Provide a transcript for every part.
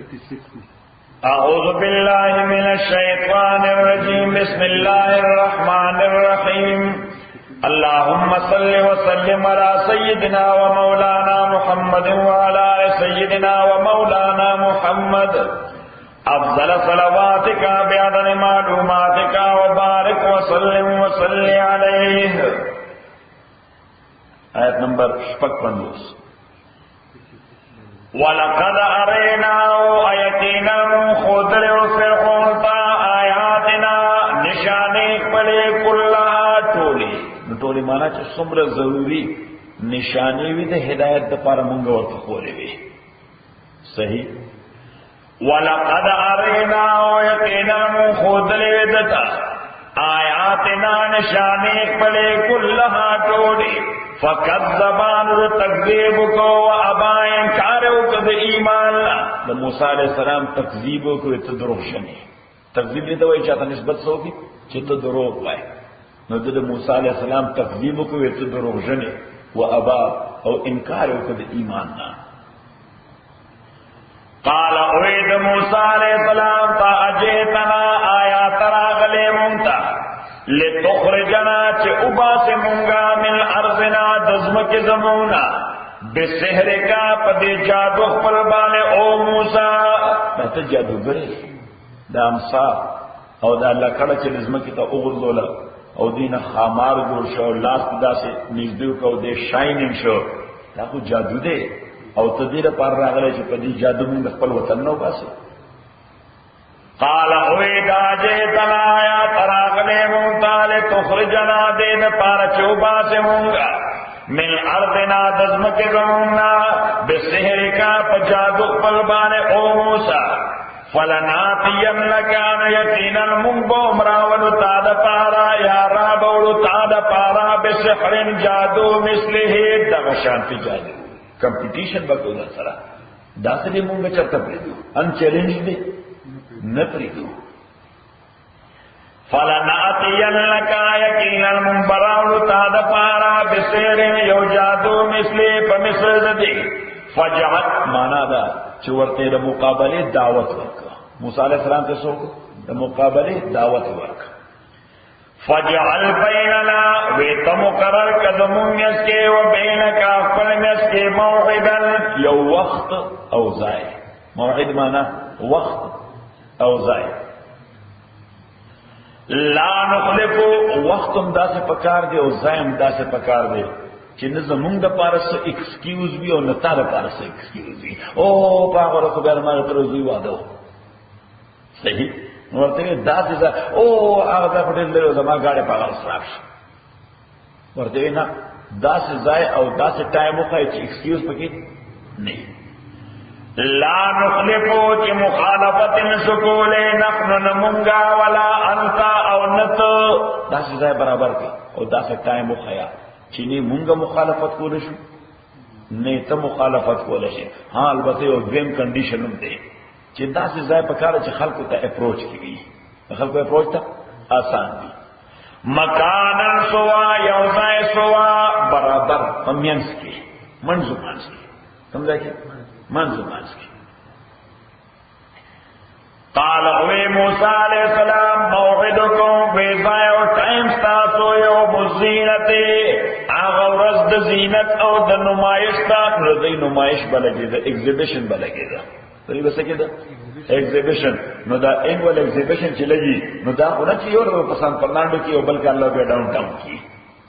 56 أعوذ بالله من الشيطان الرجيم بسم الله الرحمن الرحيم اللهم صل وسلم على سيدنا ومولانا محمد وعلى آل سيدنا ومولانا محمد أفضل صلواتك بعدد معلوماتك وبارك وسلم وصل عليه آیت نمبر 55 وَلَقَدْ أَرَيْنَاهُ آيَاتِنَا خُذْرِهُ فِرْعَوْنَ آيَاتِنَا نِشَانِي پَلے كُلَّهَا ټولي ټولي معنا چې څومره ضروری نشانی وي د هدایت لپاره مونږ ورته خولې وي صحیح وَلَقَدْ أَرَيْنَاهُ آيَاتِنَا خُذْرِهُ دتا آیاتنا نشانی پَلے كُلَّهَا ټولي فکذبان تکذیب کو و ابا انکار کو د ایمان د موسی علیہ السلام تکذیب کو ته دروغ شنه تکذیب دې وایي چې تاسو نسبت سوګي چې ته دروغ وایي نو د موسی علیہ السلام تکذیب کو ته دروغ شنه و ابا او انکار کو د ایمان نه قال اوید موسی علیہ السلام فاجئتنا آیات راغله مونتا لتخرجنا چه اباس منگا من ارضنا دزمک زمونا بسحر کا پدی جادو خپلبانے او موسیٰ تا جادو گرے دا امسا او دا اللہ کڑا چه دزمکی تا اغرزولا او دین خامار جوڑ شو لاس دا سے نزدیو کا دے شائننگ شو دا خو جادو دے او تا دیر پار راغلے چه پدی جادو منگا خپل وطن نو باسی قال اویدا جیتنا یا تراغلے مونتا لتخرجنا دین پارا چوبا سے مونگا من ارضنا دزمک زموننا بسحر کا پجادو قلبان او موسیٰ فلناتیم لکان یقینا منگو مراولو تاد پارا یا رابولو تاد پارا بسحر جادو مثلہ دغشان فی جادو کمپیٹیشن بکو دا سرا دا سری مونگا چرتا پریدو ان چیلنج دی نپریدو فلناتین لکا یقینا منبراولو تاد پارا بسحر یو جادو مثلہ پمثل دی فجعت مانا دا چورتے دا مقابلے دعوت ورکا موسیٰ علیہ السلام کے سوکو دا مقابلے دعوت ورکا فجعل بیننا ویتا مقرر کدمونیس کے و بینکا فلنیس کے موعدا یو وقت او زائے موعد مانا وقت او زائے لا نخلفو وقتم دا سے پکار دے او زائم دا سے پکار دے چې نه زمونږ د پاره څه ایکسکیوز وي او نه تا د پاره څه ایکسکیوز وي او په هغه ورځ به ما تر زوی واده صحیح نو ورته دا چې او هغه په ډېر لري زما گاډي په هغه سره ورته نه دا چې ځای او دا چې ټایم وخای چې ایکسکیوز پکې نه لا نخلفو چې مخالفت نسکولې نحن نمونگا ولا انت او نت دا چې ځای برابر کړي او دا چې ټایم وخایا چینی مونگا مخالفت کو لشو نیتا مخالفت کو لشے ہاں البته او دویم کنڈیشن هم دے چی دا سے ځای پکاره چې خلقو ته اپروچ کی خلقو اپروچ ته آسان دی مکانن سوا یو ځای سوا برابر پمینس کی منځو مانس کی سمجھا کی منځو مانس کی قال اوی موسیٰ علیہ السلام موعدکم بیزای او ٹائم ستاسو یوم الزینت آغا ورز دا زینت او دا نمائش تا رضی نمائش بلگی دا ایگزیبیشن بلگی دا تری بسکی دا ایگزیبیشن نو دا اینوال ایگزیبیشن چی لگی نو دا خونا چی یو رو پسان فرنانڈو کی او بلکہ اللہ بیا ڈاؤن ٹاؤن کی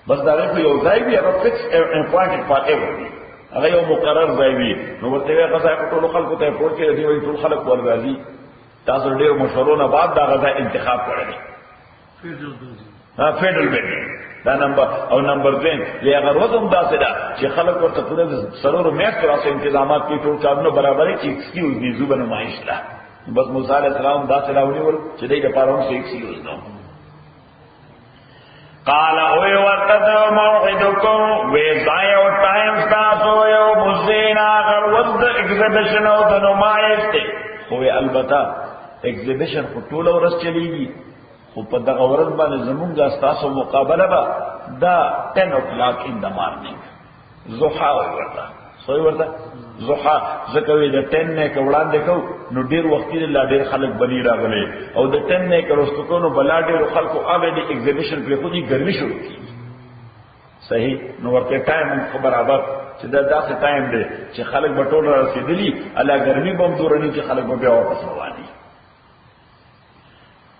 بس دا ریکو یو ځای بھی اگر فکس امپوائنٹڈ فار ایور بھی اگر یو مقرر ځای بھی نو ورته وی قصای کو ټول خلکو ته اپروچ کړي دی وی ټول خلک ورغازي تاسو ډېر مشورونه بعد دا غذا انتخاب کړی فیډرل بینک دا نمبر او نمبر 2 یا اگر وزم دا سره چې خلک ورته پوره سرور میث تراسه انتظامات کې ټول کارونه برابرې چې ایکسکیوز دی زوبنه معیش لا بس موسی علیہ السلام دا سره ونیول چې دې لپاره هم ایکسکیوز نو قال او وقت موعدکم وزای او ټایم تاسو یو مزینا غر وذ ایگزیبیشن او د نمایش ته خو البته ایگزیبیشن خو ټول ورځ چلیږي خو په دغه ورځ باندې زمونږ ستاسو مقابله به دا 10 o'clock in the morning ضحا ورته سوی ورته ضحا زکوې د 10 نه وړاندې کو نو ډیر وخت لا ډیر خلک بنی راغلي او د 10 نه ورستو کو نو بلا ډیر خلکو هغه د ایگزیبیشن په خو دي ګرمي شروع کی صحیح نو ورته ټایم خو برابر چې دا داسې ټایم دی چې خلک به ټول رسیدلی الا ګرمي به دورني چې خلک به بیا واپس رواني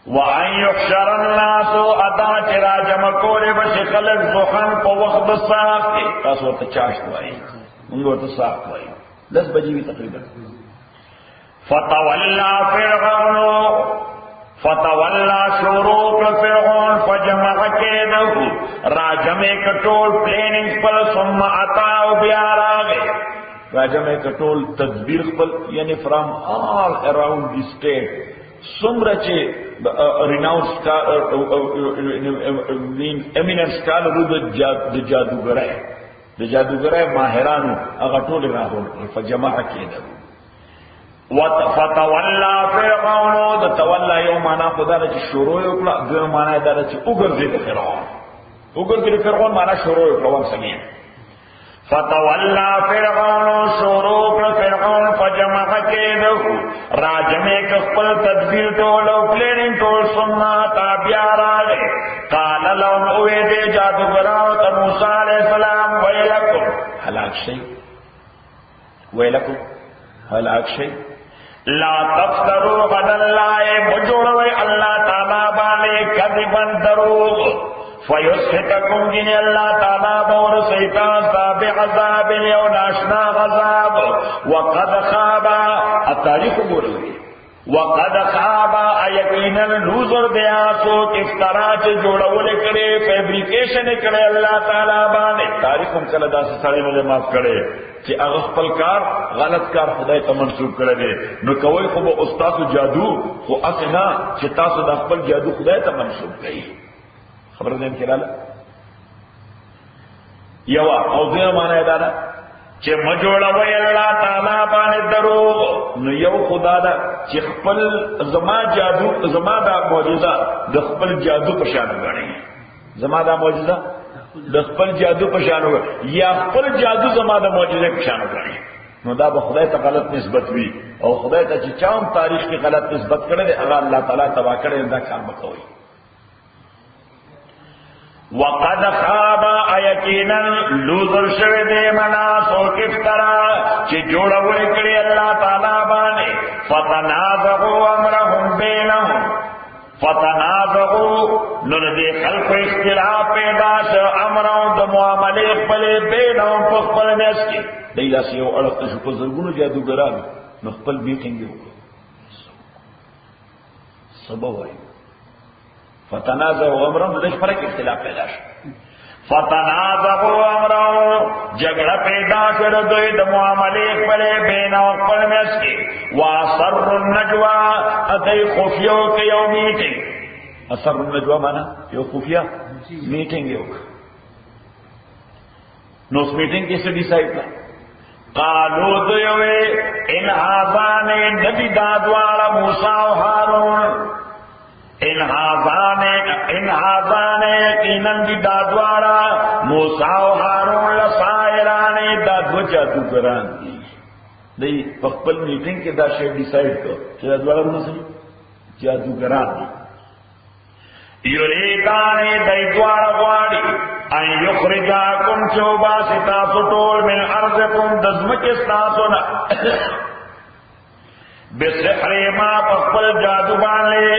وَأَن يُحْشَرَ النَّاسُ أَدَا چرا جمع کولے بشی خلق زخان پا وقت ساخت کے تاس ورطا چاشت وائی انگو ورطا ساخت وائی 10 بجی بھی تقریبا فتولا شروع فرعون فجمع کیدہو راجمے کٹول پلیننگ پل ثم اتاو بیاراغے راجمے کٹول تدبیر پل یعنی from all around the state سمره چې ریناؤنس امیننٹ سکالرو د جادوګرای ماهرانو هغه ټول راغول فجمع کېدل فتولى فرعون د تولى یوم انا خدای چې شروع وکړه د معنا دا چې وګرځي فرعون معنا شروع وکړه سمین فتولى فرعون شروع فرعون فجمع کېدو راجمه خپل تدبیر ټول او پلانینګ ټول سنت بیا راغی قال لهم اوید جادوګرانو ته موسی علیہ السلام ویلکم هلاک شي لا تفتروا غدا الله مجوړوي الله تعالی باندې کذبن دروغ فیسحتکم جن اللہ تعالی بور سیطان صاحب عذاب یو ناشنا غذاب وقد خوابا التاریخ بولی وقد خوابا یقینا لوزر دیاسو کفترا چه جوڑول کرے فیبریکیشن کرے اللہ تعالی بانے تاریخ ہم کل دا سے ساڑی مجھے معاف کرے چه اغف پل کار غلط کار خدای تا منصوب کرے نو کوئی خوب استاسو جادو خو اسنا چه تاسو دا پل جادو خدای تا منصوب کئی خبر دین کراله یوا او دې معنی دا ده چې مجوړوي الله تعالی باندې دروغ نو یو خدا دا چې خپل زما جادو زما دا معجزه د خپل جادو په شان غړي زما دا معجزه د خپل جادو په شان غړي یا خپل جادو زما د معجزه په شان غړي نو دا به خدای ته غلط نسبت وي او خدای ته چې چام تاریخ کې غلط نسبت کړي هغه الله تعالی تبا کړي دا کار وکوي وقد خواب یقینا لوزر شوی دے مناسو کفترا چی جوڑا وکڑی اللہ تعالی بانے فتنازعوا امرهم بینهم فتنازعوا نردی خلق اختلاف پیدا شو امرهم د معاملے خپلے بینهم پخپل نیس کی دیلا سیو اڑخت شو پزرگونو جادوگران نو خپل میٹنگی ہوگا سبا وائی فتنازعوا امرهم دش فرق اختلاف پیدا شو فتنازعوا امرهم جگڑا پیدا کر دوی د معاملے خپلے بینو خپل میس کی واسر النجوا اتي خفیو کے یو میٹنگ اثر النجوا مانا یو خفیہ میٹنگ یو نو اس میٹنگ کیسے ڈیسائیڈ کر قالو دوی ان هذان نبی دادوالا موسی و هارون ان هذان یقیناً دی دادوارا موسیٰ و حارون لسائران دا دو جادوگران دی پخپل میٹنگ کے دا شیئر ڈیسائیڈ کر کہ دادوارا ہونا سنی جادوگران دی یریدان دی دوارا غواری ان یخرجاکم چوبا ستاسو طول من ارضکم دزمک ستاسونا بسحر ما پخپل جادو بانے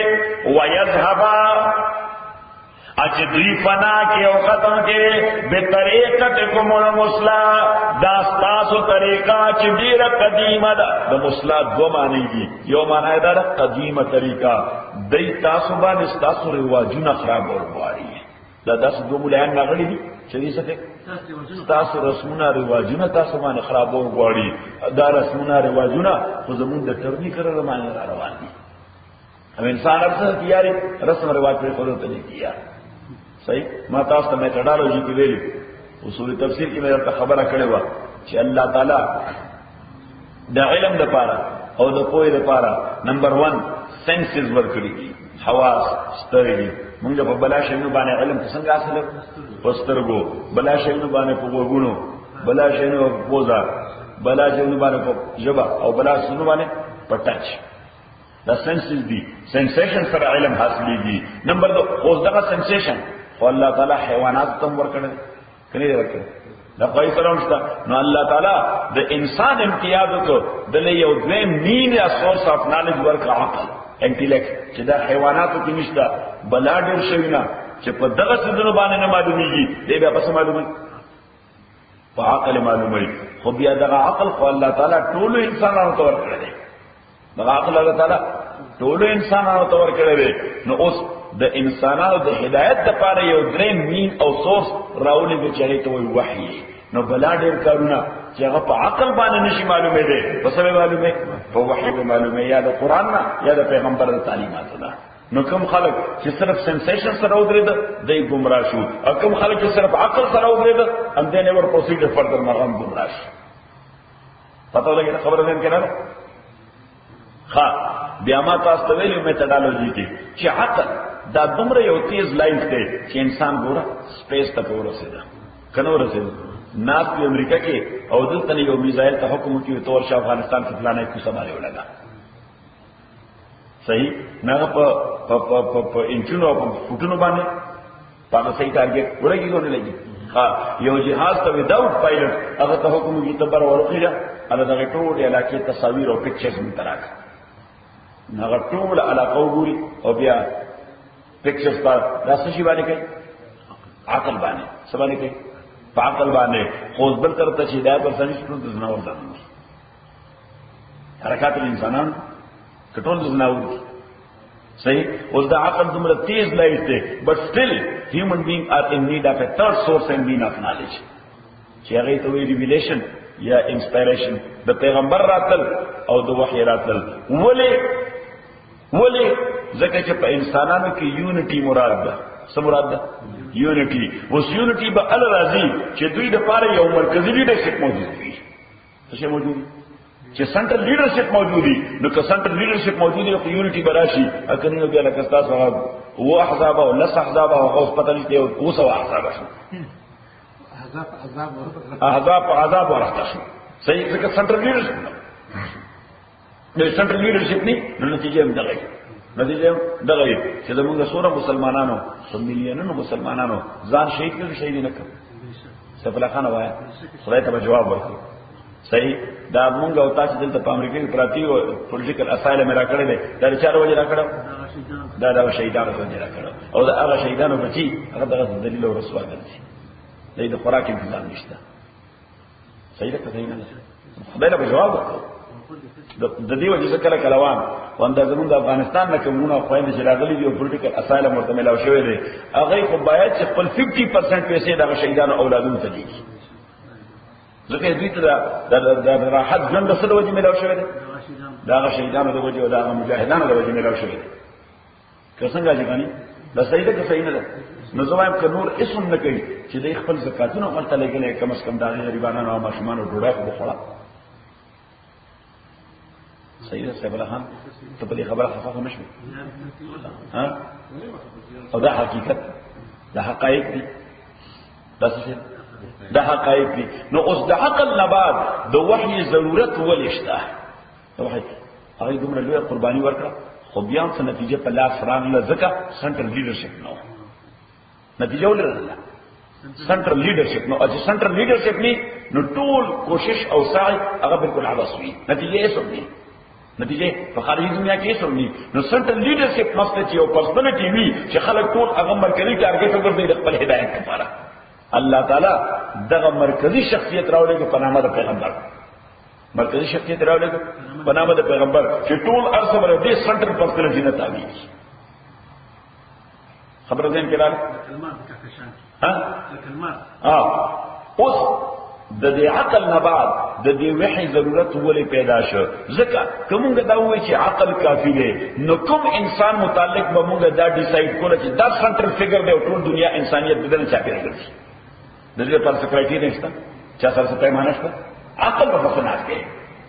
ویذهبا اچ دوی فنا کے او ختم کے بطریقتکم المسلا داستاسو طریقہ چ دیر قدیمہ دا مسلا دو معنی دی یو معنی دا قدیمہ طریقہ دی تاسو باندې تاسو رواجونه خراب ورغواړي دا داس دو مولایان نغړي دي چې دې څه تاسو رسمونه رواجونه تاسو باندې خراب ورغواړي دا رسمونه رواجونه خو زمون د ترنی کړه باندې روان دي هم انسان ارسه تیاری رسم رواج پر خود ته نه کیا صحیح ما تاسو ته میتھڈالوجی کې ویلي اصول تفسیر کې مې خبره کړې و چې الله تعالی د علم د پاره او د پوهې لپاره نمبر 1 سنسز ورکړي حواس سترګې موږ په بلا شینو باندې علم څنګه حاصل پسترګو بلا شینو باندې په وګونو بلا شینو په پوزا بلا شینو باندې په جبا او بلا شینو باندې په ټچ دا سنسز دي سنسیشن سره علم حاصلېږي نمبر 2 اوس دغه سنسیشن او الله تعالی حیوانات تم ورکړي کني ورکړي دا کوئی سلام شتا نو الله تعالی د انسان امتیاز کو د یو دویم مین یا سورس اف نالج ورک عقل انټیلیکټ چې دا حیواناتو کې نشته بلا ډېر شوی نه چې په دغه سدنو باندې نه معلومیږي دی بیا پس معلومه په عقل معلومه خو بیا دغه عقل خو الله تعالی ټول انسانانو ته ورکړی دی دغه عقل الله تعالی ټول انسانانو ته ورکړی دی نو اوس د انسانانو د هدایت لپاره یو درې مین او سورس راولې به چهره ته وي وحی نو بلا ډېر کارونه چې هغه په عقل باندې نشي معلومه دي پس به معلومه په وحی به معلومه یا د قران نه یا د پیغمبر د تعلیماتو نه نو کوم خلک چې صرف سنسیشن سره ودرېد دای گمراه شو او کوم خلک چې صرف عقل سره ودرېد هم دې نه ور پروسیډ فردر مغام گمراه شو پته ولګی خبره ده کنه ها بیا ما تاسو ته ویلو میتھډالوجي کې چې عقل دا دومره یو تیز لایټ دی چې انسان ګوره سپیس ته ورسېده کنه ورسېده ناس په امریکا کې او دلته یو میزایل ته حکم کوي تور شاه افغانستان کې پلانې کو سماره ولګا صحیح نه په انچونو په فوټونو باندې پاګه صحیح ټارګټ ورګي ونه لګي ها یو جهاز ته وداوت پایلټ هغه ته حکم کوي ته بر ورخیږي هغه دغه ټول علاقې تصاویر او پکچرز متراک هغه ټول علاقه وګوري او بیا پکچرز پر راځي شي باندې کوي عقل باندې سبانه کوي عقل باندې خوځ بل کرته چې دا پر سنځ ټول ځناور ځانو حرکات الانسانان ټول ځناور صحیح اوس دا عقل دومره تیز لایټ دی but still human being are in need of a third source and mean of knowledge چې هغه ته وی ریویلیشن یا انسپایریشن د پیغمبر راتل او د وحی راتل ولی ځکه چې په انسانانو کې یونټي مراد ده څه مراد ده یونټي اوس یونټي به ال راځي چې دوی د پاره یو مرکزی لیډرشپ موجود وي څه موجود چې سنټرل لیډرشپ موجود دي نو که سنټرل لیډرشپ موجود وي او یونټي براشي اکنه نو بیا لکه تاسو هغه و احزاب او لس احزاب او اوس پته نشته او څو احزاب شو احزاب ورته شو صحیح ځکه سنټرل لیډرشپ نو سنټرل لیډرشپ نه نو نتیجه هم دغه چې زمونږ سوره مسلمانانو مليونونو مسلمانانو ځان شهید کړي شهید نه کړ سفلا خان وایا خدای ته جواب ورکړي صحیح دا مونږ او تاسو دلته په امریکا کې پراتی او پولیټیکل اسایلم را کړی دی دا 4 وجه را کړو دا شهیدانو څنګه را کړو او دا هغه شهیدانو بچي هغه دغه دلیل او رسوا ګرځي د خوراک انتظام نشته صحیح ده صحیح نه خدای ته جواب ورکړي د دې وجه کله کلوان واندا زموږ د افغانستان نه کومونه خويند چې راغلي دي او پولیټیکل اسایلم ورته ملاو شوی دی هغه خو باید چې خپل 50% پیسې د شهیدانو اولادونو ته دي ځکه دوی ته د راحت ژوند د څه وجه ملاو شوی دی دا شهیدانو د وجه او د مجاهدانو د وجه ملاو شوی دی که څنګه ځګانی دا صحیح ده که صحیح نه ده نو زوایم که نور اسم نه کوي چې د خپل زکاتونو ورته لګلې کم از کم د غریبانو او ماشومانو ډوډۍ خو بخوړه صحیح ده سیف الله خان ته په دې خبره خفه نشو ها او دا حقیقت دا حقایق دي دا څه دا حقایق دي نو اوس د عقل نه بعد د وحی ضرورت ولشته وحی هغه دومره لوی قرباني ورکړه خو بیا څه نتیجه په لاس راغله ځکه سنټرل لیډرشپ نو نتیجه ولرله سنټرل لیډرشپ نو چې سنټرل لیډرشپ نو ټول کوشش او سعی هغه بالکل عبث وي نتیجه یې څه دي نتیجه په خارجي دنیا کې څه دي نو سنټرل لیډرشپ مسله چې او پرسنالټي وي چې خلک ټول هغه مرکزی ټارګټ وګرځي د خپل هدایت لپاره الله تعالی دغه مرکزی شخصیت راولېږي په نامه د پیغمبر مرکزی شخصیت راولېږي په نامه د پیغمبر چې ټول ارسه ور دي سنټرل پرسنالټي نه تابع خبر دې کړه ها اوس د دې عقل نه بعد د دې وحي ضرورت ولې پیدا شو ځکه کومه دا وایي چې عقل کافی دی نو کوم انسان متعلق به موږ دا ډیسایډ کول چې دا سنټرل فیګر دی ټول دنیا انسانيت بدل چا پیږي د دې پر سکرټری نشته چا سره څه پیمانه شته عقل په فسنات کې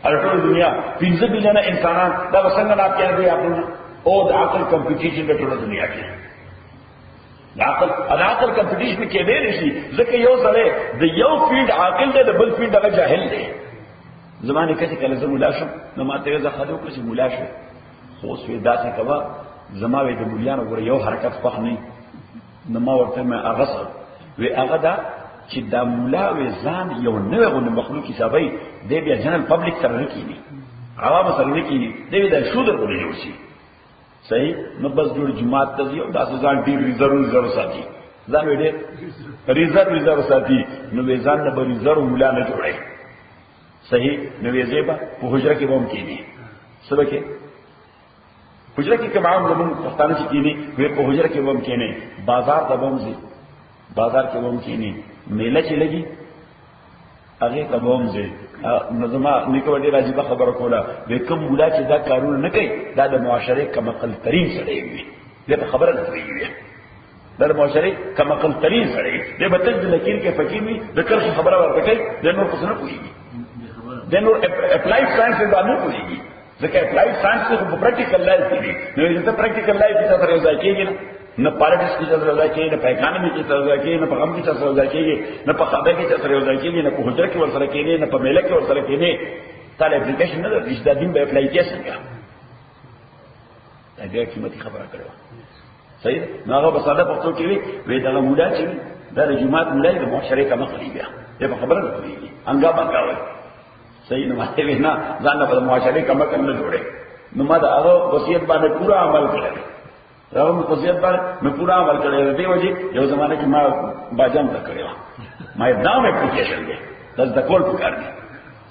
ټول دنیا 15 بلین انسانان دا وسنګ نه کېږي دی خپل او د عقل کمپټیشن د ټول دنیا کې عقل کمپټیشن کې دی نشي ځکه یو سره د یو فیلډ عاقل دی د بل فیلډ هغه جاهل دی زمانه کې کله زه مولا شم نو ماته زه خدو کې مولا شم خو اوس وی داسې کوا زما وی د مولیانو ګور یو حرکت فخ نه نو ما ورته مې اغسل وی هغه دا چې دا مولا وی ځان یو نوې غو مخلوق حسابي دی بیا جنرال پبلک سره نه کیږي عوام سره نه کیږي دی دا شودر ولې جوړ شي صحیح نو بس جوړ جماعت ته یو داسې ځان ډیر ضرور ساتي ځان وی ډیر ریزرو ساتي نو وی ځان نه به ریزرو مولا نه جوړي صحیح نو وی زیبا په حجره کې ووم کیږي سبا کې حجره کې کوم عام زمون پښتانه چې کینی وی په حجره کې ووم کینی بازار ته ووم زی بازار کې ووم کینی میله چې لګي هغه ته ووم زی نظما نیکو ډیر عجیب خبره کوله وکم مولا چې دا کارونه نه کوي دا د معاشره کمقل ترين سره وي دا خبره نه کوي دا د معاشره کمقل ترين سره دی به تل لکیر کې فقیر وي د کر خبره ورکړي د نور څه نه کوي د نور اپلایډ ساينس دا نه کوي ځکه اپلایډ ساينس خو په پریکټیکل لایف کې دي نو چې پریکټیکل لایف کې سره ځای کېږي نه پالیټکس کې سره ځای کېږي نه په اکانومي کې سره ځای کېږي نه په غم کې سره ځای کېږي نه په خبره کې سره ځای کېږي نه په حجره کې ورسره کېږي نه په میله کې ورسره کېږي تعالی اپلیکیشن نه د دین به اپلای کېږي دا ډېر قیمتي خبره کړو صحیح نو هغه بساده پښتو کې وی دا مولا چې دا د جماعت مولا د معاشره کا مخالي بیا دا خبره نه کوي انګا باندې صحیح نو ماته وینا ځان په معاشره کا مکه نه جوړه نو ما دا هغه وصیت باندې پورا عمل کړی راو په وصیت باندې مې پورا عمل کړی دی وځي یو زمانه کې ما باجام تا کړی ما داو اپلیکیشن دی دا د کول پکار دی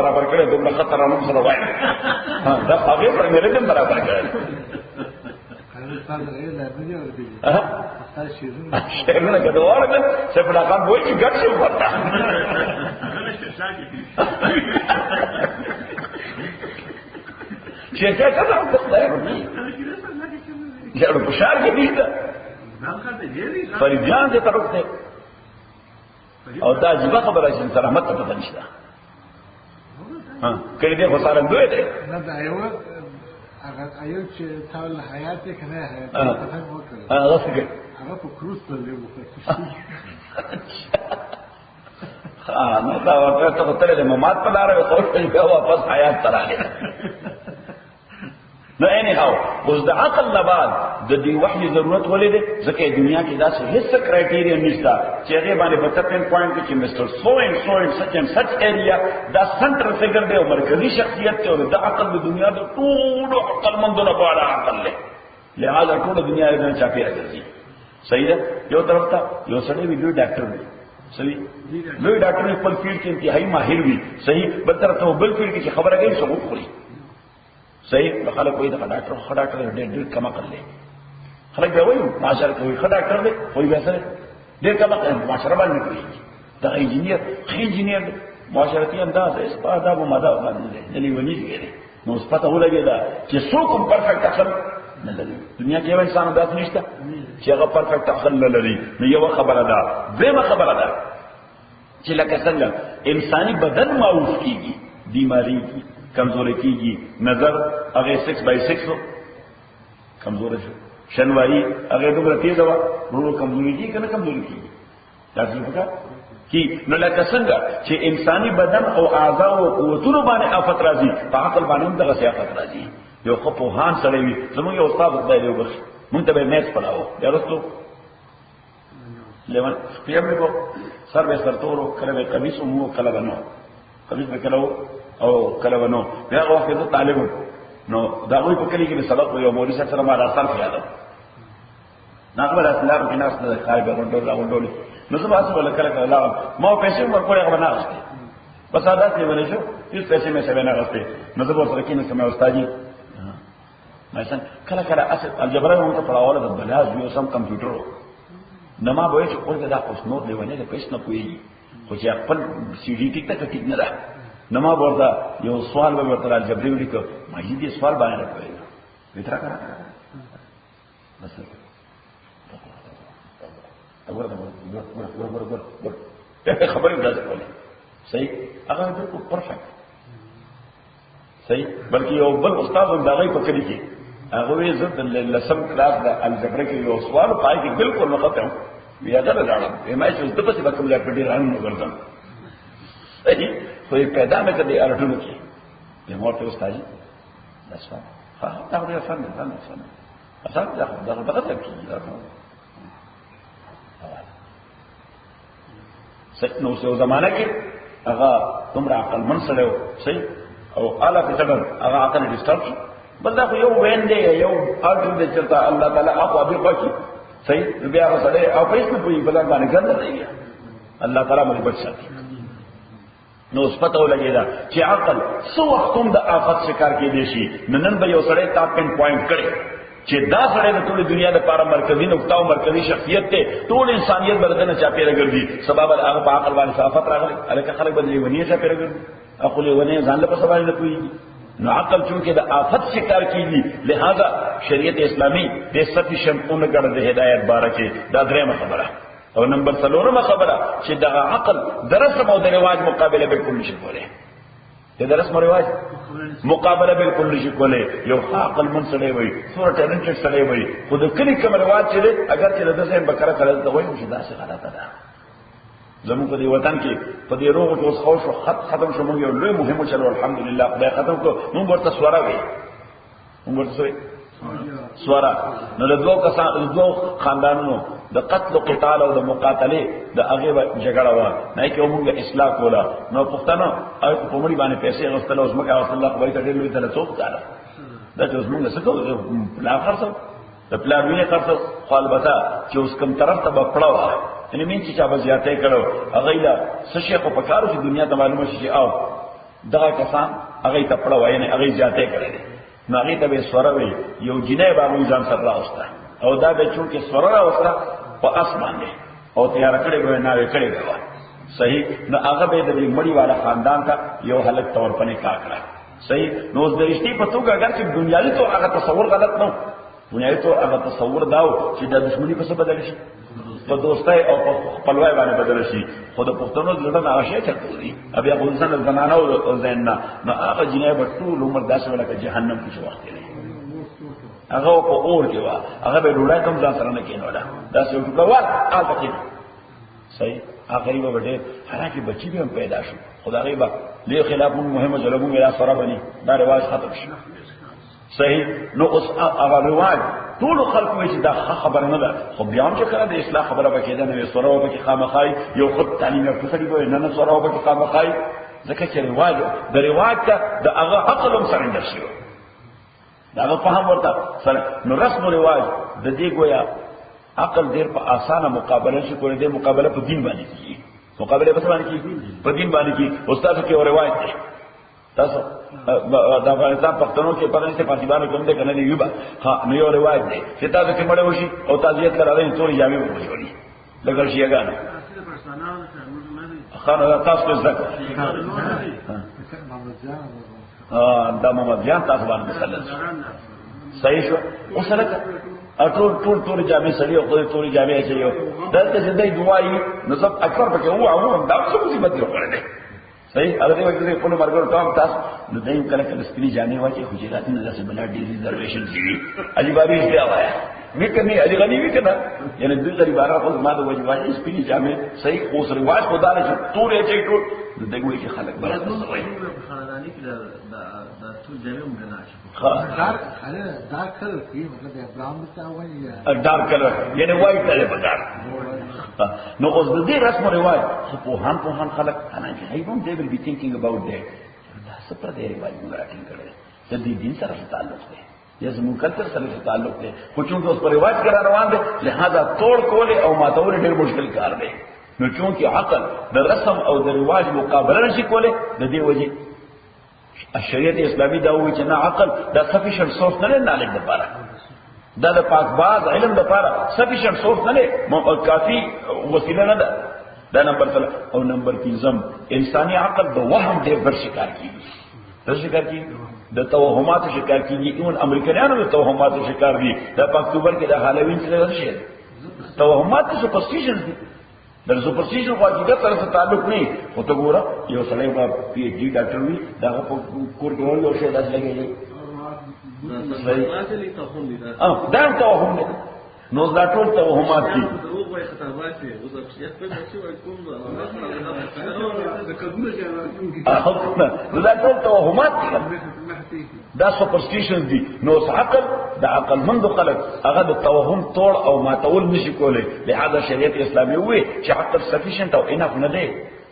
برابر کړی دومره خطرانه سره وای دا هغه پر مې رقم برابر کړی شیرونه که دواره ده سفر آقام بوئی چی گرد شو پتا شیرکه کتا هم دختای رو نی جارو پشار که نیستا فریدیان ده ترک ده او دا عجیبه خبر ایسان سر احمد تا پتا نشتا کلی ده خسارن دوی ده اگر ایو چې تاول حیات کې کنه حیات هغه څنګه هغه په کروز ته لیو نو دا ورته ته تل د ممات په لار او څو په واپس حیات تراله نو اني هاو اوس د عقل نه بعد د دې وحي ضرورت ولې ده ځکه دنیا کې دا څه هیڅ کرایټیریا نشته چې هغه باندې په تپن پوینټ کې چې mister so and such and such area دا سنټر فیګر دی او مرکزی شخصیت ته او د عقل د دنیا د ټول عقل مندونه په اړه عقل له لہذا ټول دنیا یې نه چاپی راځي صحیح ده یو طرف ته یو سړی وی ډاکټر دی صحیح لوی ډاکټر په خپل فیلډ کې انتهایی ماهر وي صحیح بل طرف ته بل فیلډ کې خبره کوي ثبوت خوري صحیح خلک وایي دا ډاکټر ډېر کم عقل دی خلک به وایي معاشره کوي ډاکټر دی وایي به سره ډېر کم عقل معاشره باندې کوي دا انجینیر معاشرتي انداز استفاده او ماده باندې دی ونی دی نو سپته ولګي دا چې څوک هم پرفیکټ عقل نه لري دنیا کې انسان داس نشته چې هغه پرفیکټ عقل نه لري نو یو خبره ده زما خبره ده چې لکه څنګه انساني بدن معوف کیږي بیماری کی کمزوري کیږي نظر هغه 6x6 کمزور شي شنوایی هغه دومره تیز و ورو کمزوري کیږي کنه کمزوري کیږي تاسو پکا کی نو لکه څنګه چې انساني بدن او اعضاء او قوتونو باندې آفت راځي په عقل باندې هم دغه آفت راځي یو خو په هان سره وي زموږ یو استاد دی یو بس مونږ ته به میث پڑھاو درستو لیوان پیامه کو سر به سرتورو کله به قمیص مو کله بنو قمیص به کله او کله بنو هغه وخت ته طالب نو دا وی په کلی کې سبق یو مولوی سره ما راځل خیال ناقبل اسلام کې ناس نه خای به ورډول نو زما څه ولا کله کله ما پیسې ورکړې هغه نه غوښتي بس عادت یې ولې شو هیڅ پیسې مې څه نه غوښتي نو زه ورته کې نه سمه استادي مثلا کله کله اصل الجبر مو ته پڑھاوله د بلاج یو سم کمپیوټر نما به چې کوله دا اوس نور دی ونه د پیسې نه کوي خو چې خپل سی ډي ټیک ته ټیک نه ده نما ورته یو سوال به ورته الجبر ولیکو ما دې سوال باندې راکوي وترا کړه بس خبرې دا څه صحیح هغه بالکل پرفیکټ صحیح بلکې یو بل استاد هم دغه په کلی کې هغه یې زه د لسم کلاس د الجبر کې یو سوال پای کې بالکل مخته بیا دا راغلم ما چې د پسې کوم ځای په ډیر رانه ورځم صحیح خو پیدا مې کړې ارټونو کې به مورته استاد بس ها دا ډېر فن اصل دا تکي نو څو زمانہ کې هغه تمره عقل من سره صحیح او اعلی فکر هغه عقل ډیسټرب بل دا خو یو وین دی یو اړ دې چرته الله تعالی اقوا به کوي صحیح بیا هغه سره او پیسې په بل باندې ګرځي دی الله تعالی مې بچ ساتي نو پته ولګیدا چې عقل سو وختوم د آفت شکار کې دی شي نن به یو سره تا پن پوینټ کړي چې دا سره د ټول دنیا لپاره مرکزی نقطه او مرکزی شخصیت ته ټول انسانيت بردنه چا پیره ګرځي سبب هغه په عقل باندې صفات راغلي الکه خلک بدلی ونی چا پیره ګرځي عقل ونی ځان له په سبب نه کوي نو عقل چونکه د آفت شکار کیږي لہذا شریعت اسلامی د ستی شمعونه ګړه د هدایت بارکه دا درېمه خبره او نمبر 3 خبره چې د عقل درسم او د رواج مقابله بالکل نشي کولای د درس مو رواج مقابله بالکل نشي کولای یو عقل من سره وي سور ټرنټ سره وي خو د کلی کوم رواج چې اگر چې د دسه بکره کړل ته وایي چې دا څه غلطه ده زموږ په دې وطن کې په دې روغ ټوس خو شو ختم شو موږ یو لوی مهم چلو الحمدلله خدای ختم کو موږ ورته سواره وي موږ ورته سواره نو د دوه خاندانونو د قتل او قتال او د مقاتله د هغه جګړه و نه کې موږ اصلاح کوله نو پښتنو او په مړي باندې پیسې غوښتل او زمکه رسول الله وایي ته ډېر لوی تل څوک کاله دا چې موږ څه کوو پلا خرڅو د پلا وینې خرڅو خو البته چې اوس کوم طرف ته بپړاو یعنی مين چې چا بزیاته کړو هغه لا سشي په کارو چې دنیا ته معلومه شي او دغه کسان هغه ته پړاو یعنی هغه زیاته کړي نو هغه ته به سوره وي یو جنې باندې ځان سره راوسته او دا به چونکه سوره راوسته په اسمان دی او تیار کړي به نه کړي به صحیح نو هغه به د مړی والا خاندان ته یو حالت تور پنه کا کړه صحیح نو د رښتې په توګه اگر چې دنیاوی تو هغه تصور غلط نه دنیاوی تو هغه تصور داو چې د دښمنی په څه بدل شي په دوستای او په خپلوای باندې بدل شي خو د پښتنو زړه نه هغه شي چلته دي بیا خو انسان زنانه او زیننا نو هغه جنې په ټول عمر داسې ولکه جهنم کې شو وخت دی هغه په اور کې وا هغه به ډوډۍ کم ځان سره نه کینولا دا څه وکړه آل پکې صحیح اخري به ډېر حالانکه بچي به هم پیدا شو خدای به له خلاف مهمه ظلمو میرا سره بني دا رواج ختم شي صحیح نو اوس هغه رواج ټول خلق وي چې دا خبر نه ده خو بیا هم چې کړه د اصلاح خبره وکړه نو سره وکړي خامخای یو خود تعلیم یافته سړي وي نه سره وکړي خامخای ځکه چې رواج د رواج ته د هغه عقل هم سره نشي دا په هم ورته سره نو رسم او رواج د دې گویا عقل ډیر په اسانه مقابله شي کولای دی مقابله په دین باندې کیږي مقابله په باندې کیږي په دین باندې کیږي استاد کې اور روایت دی تاسو دا افغانستان پښتنو کې په دې پاتیبانو کوم دې کنه دی یوبا ها نو یو روایت دی چې تاسو کې مړ وشي او تعزیت کراوي ټول جامې وشوري لګل شي هغه خانه تاسو ذکر دا محمد جان تاسو باندې مسلط صحیح شو وسلک ټول جامع سړي او ټول جامع شي یو دلته چې دای دعایي نو سب اکثر پکې هو عموما دا څه مصیبت دی ورته صحیح هغه دې وکړي په مرګ ټام تاسو نو دای کله کله سپینی جامع واچي خو جرات نه داسې بلا ډي ریزرویشن دی عجیباري دی وایا وکني علی غنی وکنا یعنی د دې بارا خو ما د وجوای سپینی جامع صحیح اوس رواج خدای چې ټول یې چې ټول دغه کې خلک برابر وي خاندانی کې دا ټول جامع مګنا شي دار کلر کی مطلب ابراهیم ته وایي دار کلر یعنی وایي کله بدار نو اوس د دې رسم او رواج خو په هان خلک انا چې هیوم دې will be thinking about that دا څه پر دې رواج موږ راټینګ کړل د دې دین سره تعلق دی یا زموږ کلچر سره تعلق دی خو چونکه اوس پر رواج کرا روان دي لہذا توڑ کولې او ماتول ډېر مشکل کار دی نو چونکه عقل د رسم او د رواج مقابله نشي کولای د دې وجه شریعت اسلامی دا وایي چې نه عقل دا sufficient source نه نالج لپاره دا د پاک باز علم لپاره sufficient source نه کافی وسیله نه ده دا نمبر 3 او نمبر 3 انساني عقل د وهم د ور شکار کیږي د شکار کیږي د توهمات شکار کیږي اون امریکایانو د توهمات شکار دي د اکتوبر کې د هالووین څخه شي توهمات سپرستیشن دي د سپرسټیشن خو حقیقت سره تعلق نه او ته ګوره یو سړی په پی ایچ ډي ډاکټر وي دا په کور کې ورو شي داس لګي دا توهم نه نو دا ټول توهمات دي دا ټول توهمات دي دا سپرسټیشن دي نو عقل د عقل مند خلق هغه د توهم توړ او ماتول نشي کولای لہذا شریعت اسلامي وي چې عقل سفیشنت او انف نه دی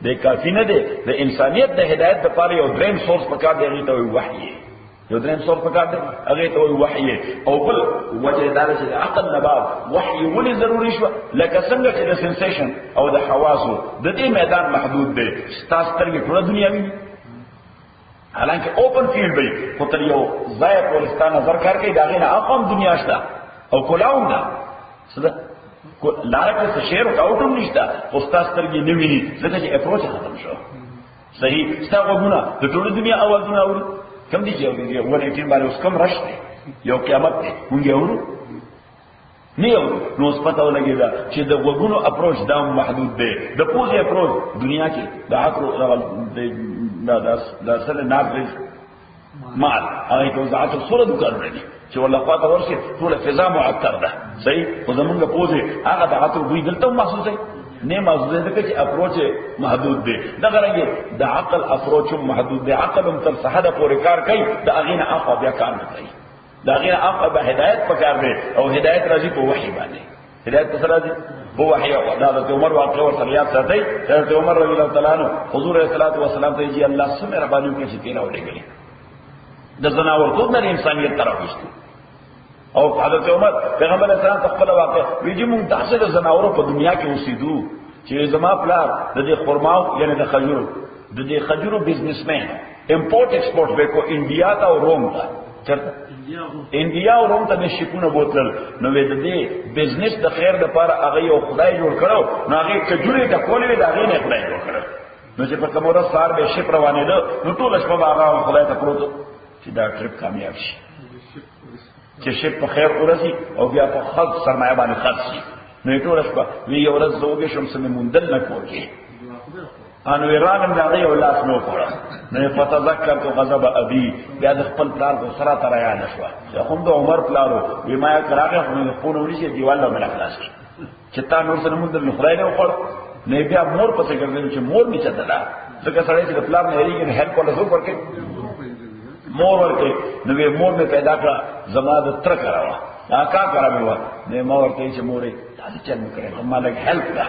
د کافی نه دی د انسانیت د هدایت لپاره یو دریم سورس پکار دی هغه ته وحی یو دریم سورس پکار دی هغه ته وحی او بل وجه دار چې عقل نه بعد وحی ولې ضروری شو لکه څنګه چې د سنسیشن او د حواسو د دې میدان محدود دی تاسو ترګه ټول دنیا ویني حالانکه اوپن فیلډ وي خو تر یو ځای پورستا نظر کار کوي دا غینه اقوم دنیا شته او کولاوم ده څه لاره کې شعر او کاوټم نشته استاد سترګې نه ویني ځکه چې اپروچ ختم شو صحیح ستاسو غوونه د ټول دنیا اوازونه اوري کم دي چې اوري ورته ټیم باندې اوس کم راشته یو قیامت دی مونږ اورو نه اورو نو اوس پته ولګیدا چې د غوونو اپروچ دا محدود دی د پوزي اپروچ دنیا کې د عقل دا سره ناقص مال هغه ته ذات صورت ګرځي چې والله خاطر ورشي ټول فضا معطر ده صحیح خو زمونږ پوزي هغه د عطر دوی دلته محسوسه نه محسوسه ده چې اپروچ محدود دی دا غره د عقل اپروچ محدود دی عقل هم تر صحه پورې کار کوي د اغینه اقا بیا کار نه کوي د اغینه اقا به هدایت پکار دی او هدایت راځي په وحی باندې هدایت څه راځي په وحی او د عمر واقع ور سره یاد ساتي حضرت عمر رضی الله تعالی عنہ حضور صلی الله علیه وسلم ته جی الله سمه ربانی کې چې تینا وړي د زناور ټول نه انسانیت طرف وشته او حضرت عمر پیغمبر اسلام خپل واقع ویجی مونږ داسې د زناورو په دنیا کې اوسېدو چې زما پلار د دې خرماو یعنی د خجورو د دې خجورو بزنسمن امپورټ ایکسپورټ وکړو انډیا ته او روم ته چرته انډیا او روم ته نشکونه بوتل نو د دې بزنس د خیر لپاره هغه یو خدای جوړ کړو نو هغه کجوري ته کولې دا هغه نه خدای جوړ کړو نو چې په کومه سار به شپ روانې ده نو ټول شپه هغه خدای ته پروت چې دا ټریپ کامیاب شي چې شپ په خیر ورسي او بیا په خلق سرمایه باندې خرڅ شي نو ټول شپه وی یو ورځ زوګې شم سمې مندل نه کوي ان ویرانم دا یو لاس نو کړه نه فتذکر تو غضب ابي بیا د خپل پلار کو سره تر یاد شو خو د عمر پلارو وی ما کراغه خو نه خو نو نشي دیواله مې خلاص چې تا نور سره مندل نه خړای نه وخړ نه بیا مور پسې ګرځي چې مور می چتلا ځکه سړی چې پلار نه هریږي نه هیلپ کوله زو ورکه مور ورته نو مور می پیدا کړه زما د تر کراوه کا کرا مې و نه ما ورته چې مورې تاسو چل مې کړې ما لګ هیلپ دا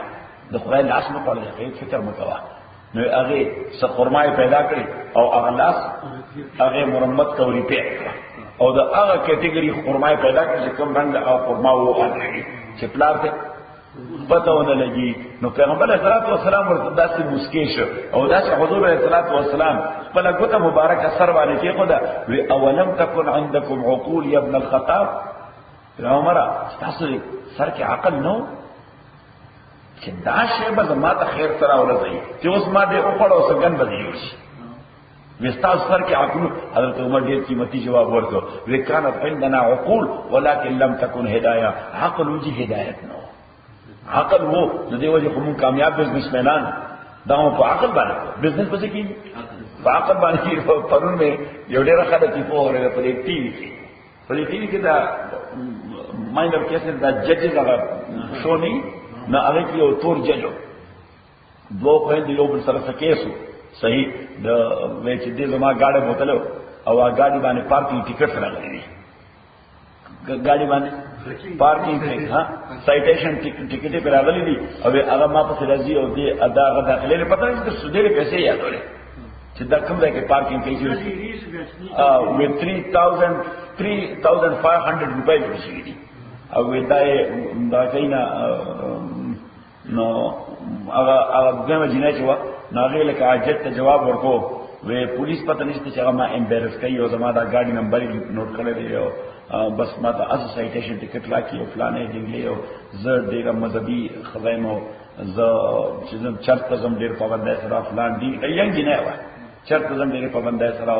د خدای لاس نه پړل فکر مکوا نو هغه څه خرمای پیدا کړی او هغه لاس هغه مرمت کوي په او دا هغه کټګوري خرمای پیدا کړي چې کوم رنگ او خرما وو هغه چې پلار ته پته ونه لګي نو پیغمبر صلی الله علیه وسلم ورته داسې مسکی شو او داسې حضور صلی الله علیه وسلم خپل ګوته مبارکه سر باندې کې خدا وی اولم تکن عندكم عقول یا ابن الخطاب عمر تاسو سر کې عقل نو چې دا شی به ما ته خیر سره ورځي چې اوس ما دې او پړو سګن بدلی شي وستاس سر کې عقل حضرت عمر ډېر قیمتي جواب ورکړ وکانت عندنا عقول ولكن لم تكن هدايه عقل وجه هدایت نو عقل وو د دې وجه کوم کامیاب بزنسمنان دا په عقل باندې بزنس پسې کې په عقل باندې پرون مې یو ډېر خلک په اوره په دې ټي وي کې دا ماینر کیسز دا ججز هغه شو نه نه هغه کې یو تور ججو دوه خويند یو بل سره کیسو صحیح د وې چې دې زما گاډي بوتلو او هغه گاډي باندې پارکینګ ټیکټ راغلی گاډي باندې پارکینګ ټیکټ ها سایټیشن ټیکټ پر راغلی دي او هغه ما په راځي او دې ادا هغه داخلي پته نه چې سودې پیسې یادولې چې دا کوم ځای کې پارکینګ کوي with 3500 روپۍ ورشي دي او دا کینا نو هغه دغه جنای چې ناغه لکه حاجت ته جواب ورکو وې پولیس پته نشته چې هغه ما امبیرس کوي او زما دا گاډي نمبر نوٹ کړی دی او بس ما ته اس سایټیشن ټیکټ راکې او فلانه دی او زه ډېر مذهبي خزایم زه چې چرته زم ډېر پابند سره فلان دی یم جنای و چرته زم ډېر پابند سره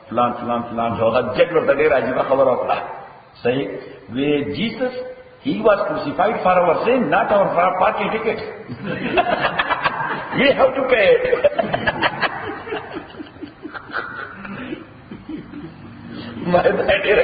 فلان هغه جګ ورته ډېر عجیب خبر وکړه صحیح وی Jesus He was crucified for our sin, not our party tickets. We have to pay it. My better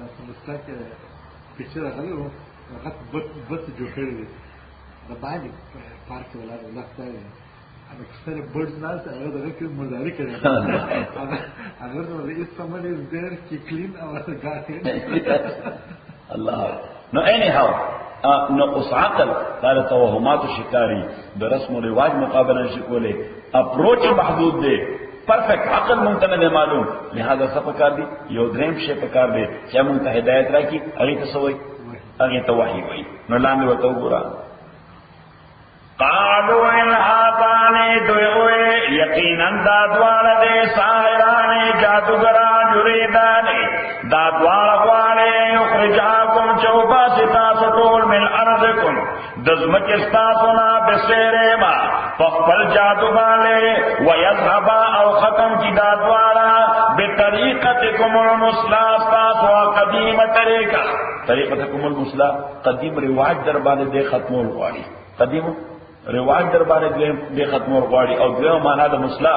لا تمسك picture غالي هو وقت بس جو کړی دی د باندې پارک ولا لخته دی هغه کثر برډ ناس هغه دغه کې مرداري کړی هغه نو is somebody is there to clean our garden. الله. No anyhow نو اوس عقل دا توهمات شکاری د رسم و رواج مقابله نشي کولای. اپروچ محدود دی. پرفیکٹ عقل مونږ ته نه معلوم. لہذا څه پکار دي؟ یو دریم شی پکار دی چې مونږ ته هدایت راکړي. هغه ته سوې هغه ته وحی وایي. نو لاندې وته وګوره. قالوا ان هذان دوی یقینا دا دواړه دي ساحران جادوګران یریدان دا دواړه غواړي یخرجاکم چوبا تاسو ټول من ارضکم دزمکه تاسو نه بسیرما فخل جادو باندې ويذهبا او ختم کی دا دواړه بطریقتکم المسلا تاسو قدیمه طریقتکم المسلا قدیم رواج در باندې د ختمول غواړي. قدیم رواج در باندې د ختمول غواړي او دغه معنا د مسلا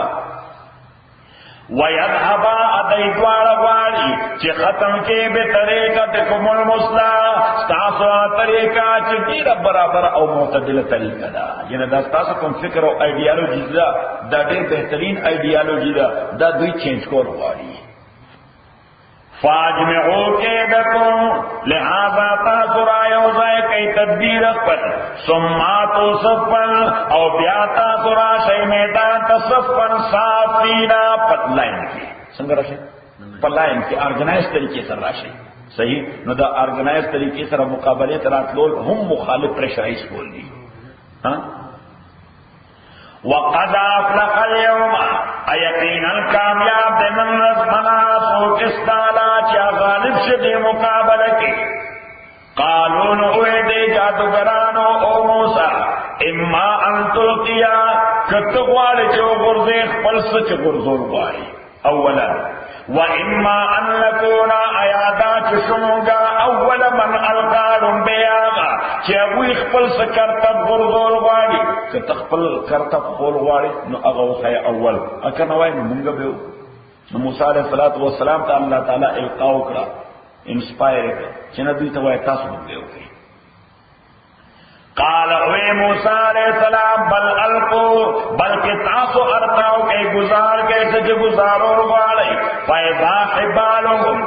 ويذهبا ادیدوار غواړي چې ختم کې به طریقتکم المسلا تاسو طریقہ چې ډیره برابر او معتدله طریقه ده. یعنی دا تاسو کوم فکر او ایډیالوژي ده دا ډېر بهترین ایډیالوژي ده دا دوی چینج کول غواړي. فاجمعوا کیدکم لہذا تاسو را یو ځای کوي تدبیر خپل ثم تصفن او بیا تاسو را شی میدان تصفن صافینا پتلاین کی څنګه راشي پتلاین کی ارګنایز طریقې سره راشي. صحیح. نو دا ارګنایز طریقې سره مقابله تراتلول هم مخالف پریشرایز کول دي. ها وقد افلح اليوم ایقینا کامیاب دنن رزمنا سوچستالا چا غالب شدی مقابلہ کی. قالون اوے دے جادوگرانو او موسیٰ اما ان تلقیا کتغوال چو غرزیخ پلس چو غرزور غواری اولا و اما ان لکونا ایادا چشمونگا اول من القالن بیاغا چاویخ پلس کرتب غرزور غواری کتخپل کرتب خول غواری نو اغاو خی اول اکنوائی نمونگا بیو. موسیٰ علیہ السلام تا اللہ تعالی القاو کرا انسپائر کرا چنہ دوی توائی تاسو بندے ہو گئی. قال اوے موسیٰ علیہ السلام بل القو بلکہ تاسو ارتاو کے گزار کیسے جو گزارو رواڑی فیضا حبالهم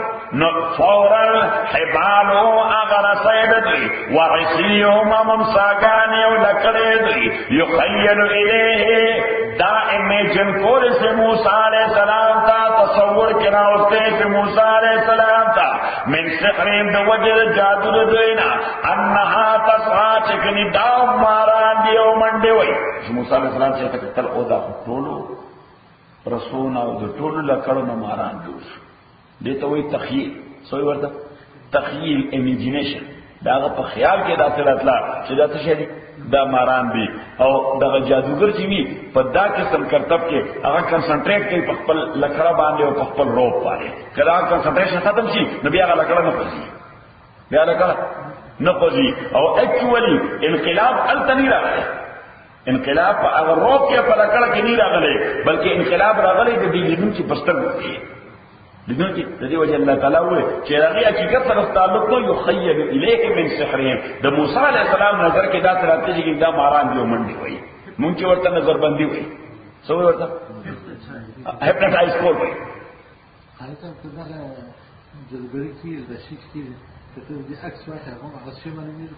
فورا حبالو اگر سید دی وعصیهم ممساکانی و لکڑی دی یخیل الیہ دا امیجن کول سے موسیٰ علیہ السلام تا تصور کنا استے سے موسیٰ علیہ السلام تا من سحرین دا وجر جادو دوینا انہا تسعا چکنی داو ماران دیو منڈی وی. موسیٰ علیہ السلام سے تکتل او دا ٹولو رسونا او دا ټولو لکړو نه ماران جوړ شو. دې ته وایي تخیل. سوی ورته تخیل امیجینیشن. دا هغه په خیال کې دا تلاتلا چې دا څه شي دا ماران دي او دغه جادوګر چې وي په دا قسم کرتب کې هغه کنسنټریټ کوي په خپل لکړه باندې او په خپل روپ باندې. کله کنسنټریشن ختم شي نو بیا هغه لکړه نه پوزي بیا لکړه نه پوزي او اکچولی انقلاب التنی راغلی. انقلاب اگر روپ کې په لکړه کې نه راغلی بلکې انقلاب راغلی د دې لیدون چې بستر وکړي لیدون چې د دې وجه الله تعالی وایي چې هغه حقیقت سره تعلق نو یخیل الیه من سحرهم. د موسی علیه السلام نظر کې دا تراته چې دا ماران دی منډي وایي مونږ چې ورته نظر بندي وایي سو ورته هپناټایز کول وایي. حالته په دغه جلبري کې د شیخ کې ته دې عکس واخه هغه څه معنی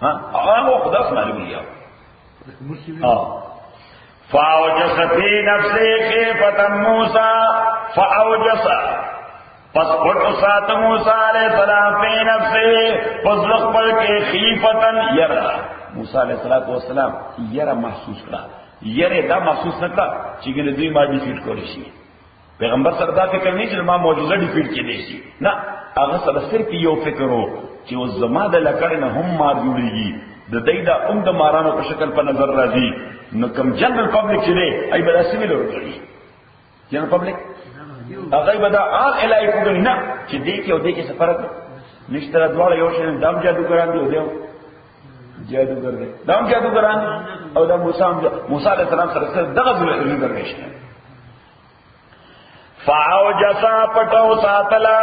ها هغه خدا معلومه یو فاوجس فی نفسی خیفة موسیٰ فاوجس پس پٹ سات موسیٰ علیہ السلام فی نفسی پس لقبل کے خیفتن یرا. موسیٰ علیہ السلام یرا محسوس کرا. یرا دا محسوس نکلا چیگن دوی ما ڈیفیٹ کولی شی. پیغمبر سردا فکر نہیں چل ما موجودہ ڈیفیٹ کی دیشی نا اگر سر صرف یو فکر ہو کہ وہ زمان دا لکڑن ہم مار جوڑی گی د دایدا د مارانو په شکل په نظر راځي نو کوم جنرال پبلک چې دی ای به داسې ویل ورکړي. جنرال پبلک هغه به دا الای کوګل نه چې دې کې او دې کې سفر نشته دواړه یو شی دام جادوګران دی او دیو جادوګر دی دام جادوګران او د موسی علیه السلام سره دغه جادوګر نشته فاوجسا پټو ساتلا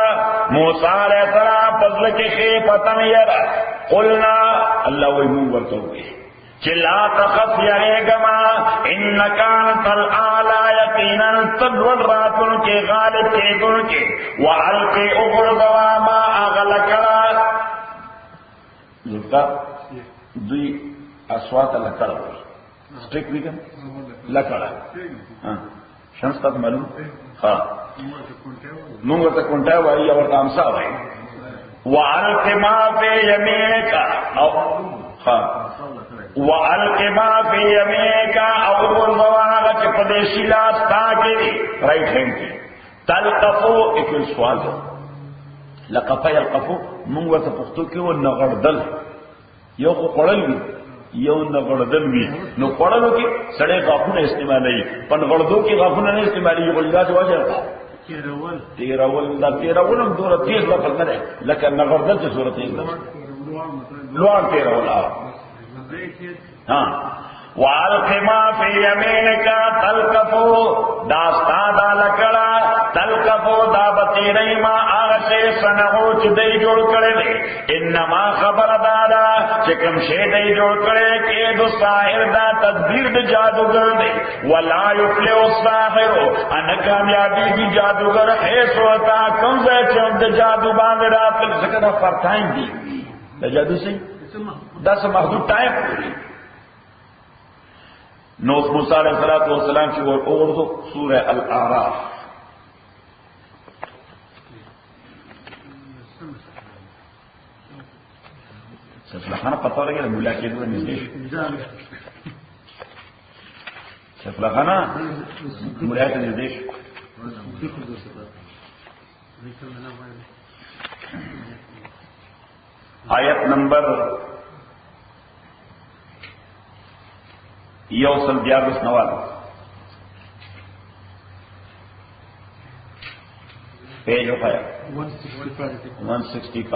موسی علیہ السلام فضل کې خیفتن یرا قلنا الله وی مون ورته وی چې لا تخف یریګما انک انت الاعلى یقینا تدور راتن کې غالب کېدون کې والق اغرضوا ما اغلقا لکه دوی اصوات لکړه سټیک ویګم لکړه شمس تاسو معلوم ها موږ ته کونټه وایي او تامسا وایي والق ما فی یمینک او ها والق ما فی یمینک او ورضوا چې په دې شیلاس تا کې رائټ هینډ کې تلقفو اکل سوال لقفا یلقفو موږ ته پښتو کې و نغړدل یو خو قړل وی یو نغړدل وی نو قړلو کې سړې غاښونه استعمالوي پن غړدو کې غاښونه نه استعمالوي یو غلګا دی واجه تیرول دا تیرول دوره تیز لفظ نه لکه نغړدل چې صورت یې لوان تیرول ها والق ما فی یمینک تلقفو داستا دا لکڑا تلقفو دا بطیرئی ما آغشے سنہو چی دی جوڑ کرے دے انما خبر دادا چکم شے دی جوڑ کرے کہ دو ساحر دا تدبیر دا جادوگر دے ولا یفلے الساحرو انکامیابی دی جادوگر حیث ہوتا کم زی چون دا جادو باندھ رات ذکر فر ٹائم دی دا جادو سے دا سا محدود ٹائم پوری نو موسی علیہ السلام کی اور اردو سورہ الاعراف سفلخانہ پتہ لگے مولا کے دور نزدیک سفلخانہ مولا کے نزدیک آیت نمبر یوصل 11 پیج آف آیا 165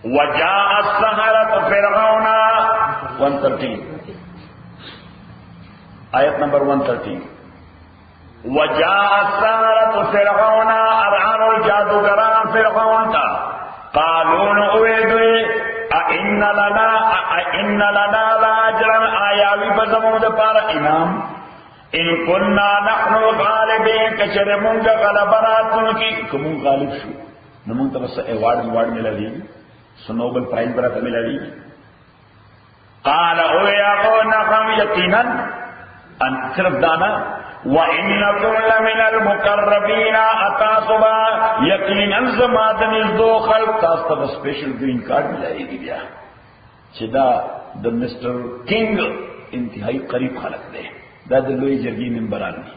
وجاء السحرة فرعون 113 آیت نمبر 113 وجاء السحرة فرعون ارعان الجادوگران فرعون تا قالون اویدوی ان لنا لاجرا آیاوی بزمود پار انام ان کننا نحن الغالبین کچر منگا غلبراتن کی کمون غالب شو نمون تا بس ایوارڈ ملا دی سنوبل پرائز برات ملا دی قال اوی اقو نقم یقینا ان صرف دانا وَإِنَّكُمْ لَمِنَ الْمُقَرَّبِينَ أَتَاسُبَا یقیناً زمادن از دو خلق تاستا با سپیشل گرین کارڈ ملائے گی بیا چدا دا مسٹر کنگ انتہائی قریب خلق دے دا دلوی جرگی ممبران دی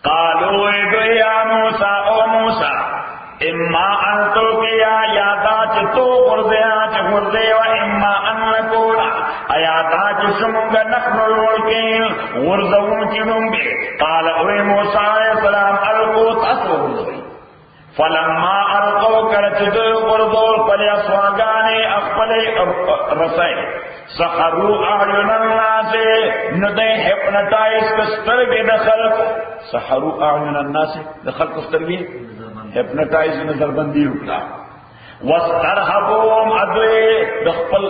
قالوا ادو یا موسیٰ او موسیٰ اما ان تو کیا یادا چتو غرزیا چغرزے و اما ان نکونا ایادا چشمونگا نحن الولکین غرزون چنونگے قال اوی موسیٰ علیہ السلام القو تاسو غرزوی فلما القو کرچ دو غرزول پلی اسواگانے اخپلی رسائے سحرو اعین الناس ندے ہپنٹائز کسترگی دخلق سحرو اعین الناس دخلق کسترگی ہپنٹائز نظر بندی اکلا واسترهبوهم ادوی دخپل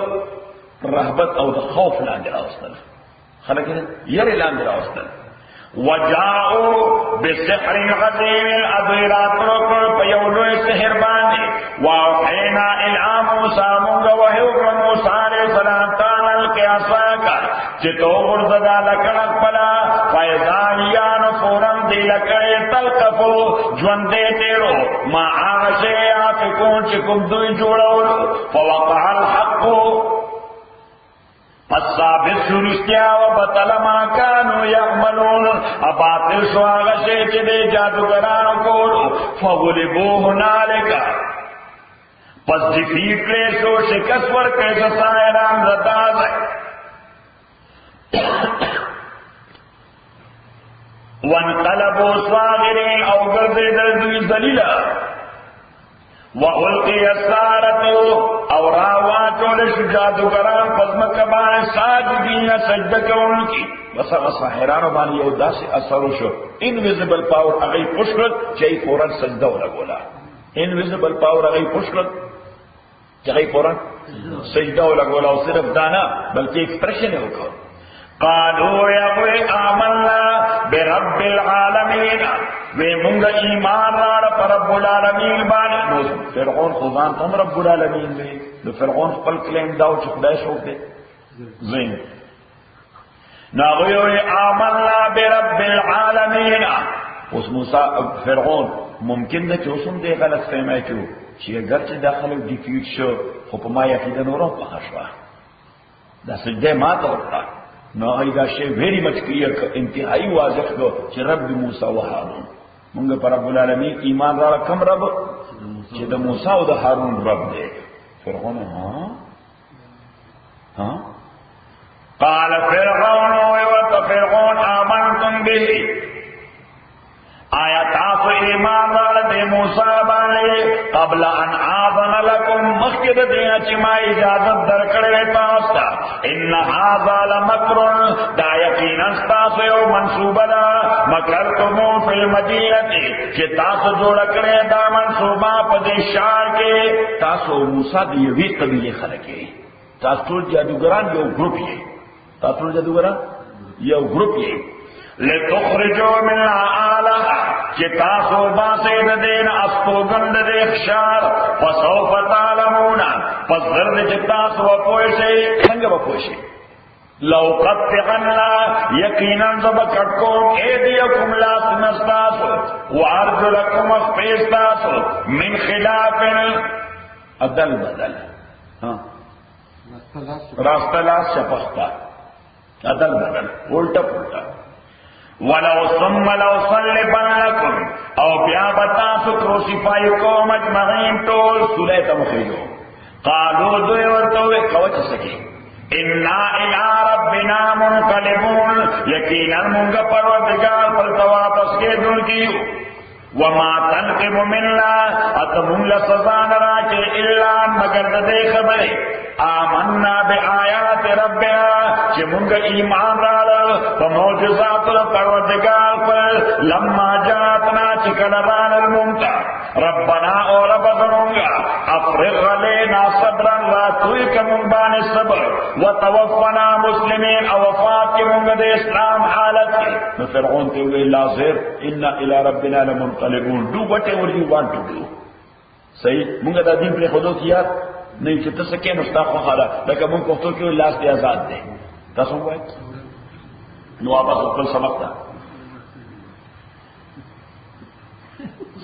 رهبت او د خوف لاندې راوستل خلک یې لاندې راوستل وجاءوا بسحر عظیم الادویرات رکل پیولو سحر باندې واوحینا الى موسی مونږ وحیو موسی علیہ السلام تعالی القیاساکا چتو ورزدا لکړه پلا فیضانیان فورن دی لکړه تلقفو ژوندې تیرو ما عاشیا فکون چکم دوی جوړول فوقع الحق فصابت سرشتیا و بطل ما کانو یعملون اباطل شو آغا شیچ دے جادوگرانو کولو فغلبو هنالکا پس دیفیت لیسو شکست ورکیسا سائران رداز ہے وانقلبوا صاغرين او گرزیدل دوی ذلیلا والقی السحرة او راواتول جادوگران پزمکبان ساجدین سجدہ کونکی بس اغا ساحرانو بانی you Dasi اثرو show invisible power اغی پشکرد چاہی فوراً سجدہ لگولا انویزیبل پاور اغی پشکرد چاہی فوراً سجدہ لگولا و صرف دانا بلکہ ایکسپریشن ہے وکر قالوا يقول آمنا برب العالمين ومنگا ایمان راڑا پر رب العالمین بانا فرعون خزان تم رب العالمین دے دو فرعون خپل کلیم داو چی خدای شوک دے زین ناغیو آمنا برب العالمین اس موسیٰ فرعون ممکن دے چی اسم دے غلط فہمائی چو چی اگر چی داخل ڈیفیوٹ شو خپما یقید نورم پخشوا دا سجدے ماتا اکتا نو ایدا شی ویری مچ کلیئر انتہائی واضح دو چی رب موسیٰ و حارون منگا پر رب العالمین ایمان را کم رب چی دا موسیٰ و دا حارون رب دے فرعون ہاں قال فرعون فرعون آمنتم به آیا تاسو ایمان را دے موسیٰ بانے قبل ان آذن لکم مخید دینا چی ما اجازت درکڑے تاستا ان هذا لمکر دا یقین استاسو یو منصوبہ دا مکرتمو فی المدینتی چی تاسو جوڑکڑے دا منصوبہ پدی شار کے تاسو موسیٰ دیوی قبیل خلقے تاسو جادوگران یو گروپ یہ تاسو جادوگران یو گروپ یہ لتخرجوا من آلها کہ تاسو باسید دین اسپوگند دیخشار فسوف تعلمون پس درد چی تاسو وپوشی سنگ وپوشی لو قطعنا یقینا زبکتکم ایدیکم لاسمستاسو وارجلکم اخپیستاسو من خلاف عدل بدل راستلاس شپختا عدل بدل الٹا پلٹا ولو ثم لو صلبنکم او بیا بتاسو کروسیفائی کو مجمعین طول سلیتا مخیجو قالو دوی ورطوئے قوچ سکی انا الى ربنا منقلبون یقینا منگا پروردگار پر واپس کے دل کیو وما تنقم منا اتمون لسزان راچے الا مگر دے خبرے آمنا بآیات ربنا چی منگا ایمان رالا فموجزات پروردگار پر لما جاتنا چکلران الممتا ربنا او رب زمونگا افرغ علینا صبرا راتوی کمنبان صبر وتوفنا مسلمین او وفات کی منگا دے اسلام حالت کی فرعون تیوئے لازر انا الى ربنا لمنقلبون do whatever you want to do صحیح منگا دا دین پر خودو کیا نہیں چھتا سکے نستا خوالا لیکن من کفتو کیوں لاس دے آزاد دے تاسو ہوئے نو آباس اکل سمکتا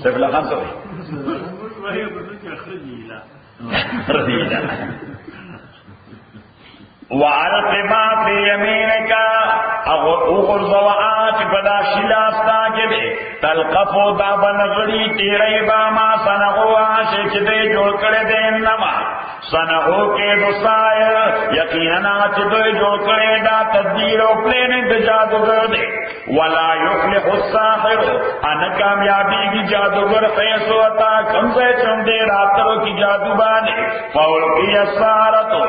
سیف اللہ خان سوئے رضیلا وعلق ما فی یمینکا اغرزو آج بدا شلاستا جدے تلقفو دا بنغڑی تیرئی باما سنغو آشے چدے جوڑ کرے دے انما سنغو کے دسائر یقیناً آج دوئے جوڑ کرے دا تدبیر و پلیننگ جادوگر دے ولا یفلح الساحر انکامیابی کی جادوگر خیسو عطا کمزے چمدے راتروں کی جادو بانے فولقی السحرتو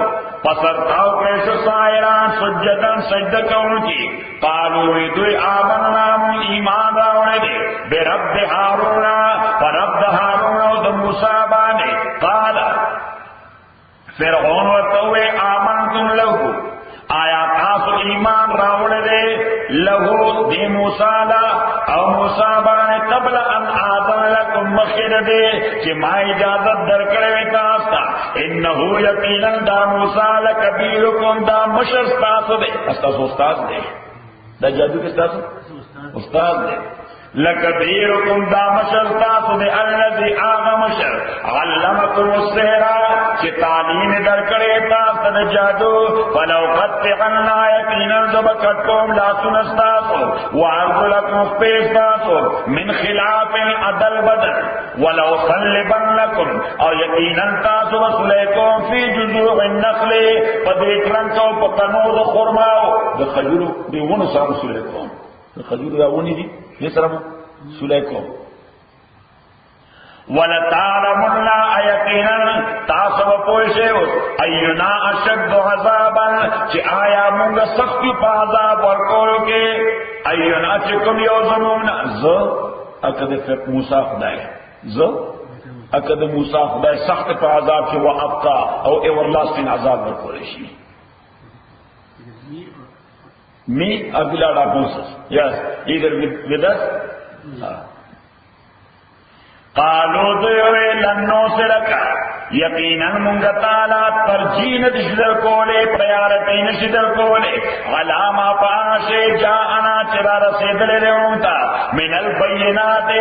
پسرتاو پیش سائران سجدن سجدہ کون کی قالوی دوی آمنا من ایمان راونے دے برب حارونا فرب حارونا و موسیٰ بانے قال فرعون وطوے آمنتم لہو آیا تاسو ایمان راونے دے لہو دی موسیٰ لا او موسیٰ بانے قبل ان آذن لکم مخیر دے کہ ما اجازت درکڑے تاستا انہو یقینا دا موسیٰ لکبیرکم دا مشرستاسو دے استاسو استاذ دے دا جادو کستاسو استاذ دے لکبیرکم دا مشرستاسو دے اللذی آغا مشر علمکم السحرہ کہ تعلیم درکڑے تاستا دا جادو فلو قطعنا یقینا زبکتکم لا سنستاسو وارجلکم اخپیستاسو من خلاف عدل بدل ولو صلبنکم او یقینا تاسو وصلیکم فی جذوع النخل پدیکرنکو پتنور خورماو دا خجورو دی ونو سام صلیکم دا خجورو دا ونی دی یہ سره سولې کو ولتعلمن یقینا تاسو پوښیو اینا اشد عذابا چې آیا موږ سخت په عذاب ورکوړو کې اینا چې کوم یو زمون زه اکد موسی خدای زه اکد موسی خدای سخت په عذاب کې وابقا او everlasting عذاب ورکول شي me Abdullah Moses yes either with us قالوا دوی لنو سرکا یقینا منگا تعالی ترجین دشدر کولے پریارتی نشدر کولے غلاما پاشے جاءنا چرا رسیدل رونتا من البینات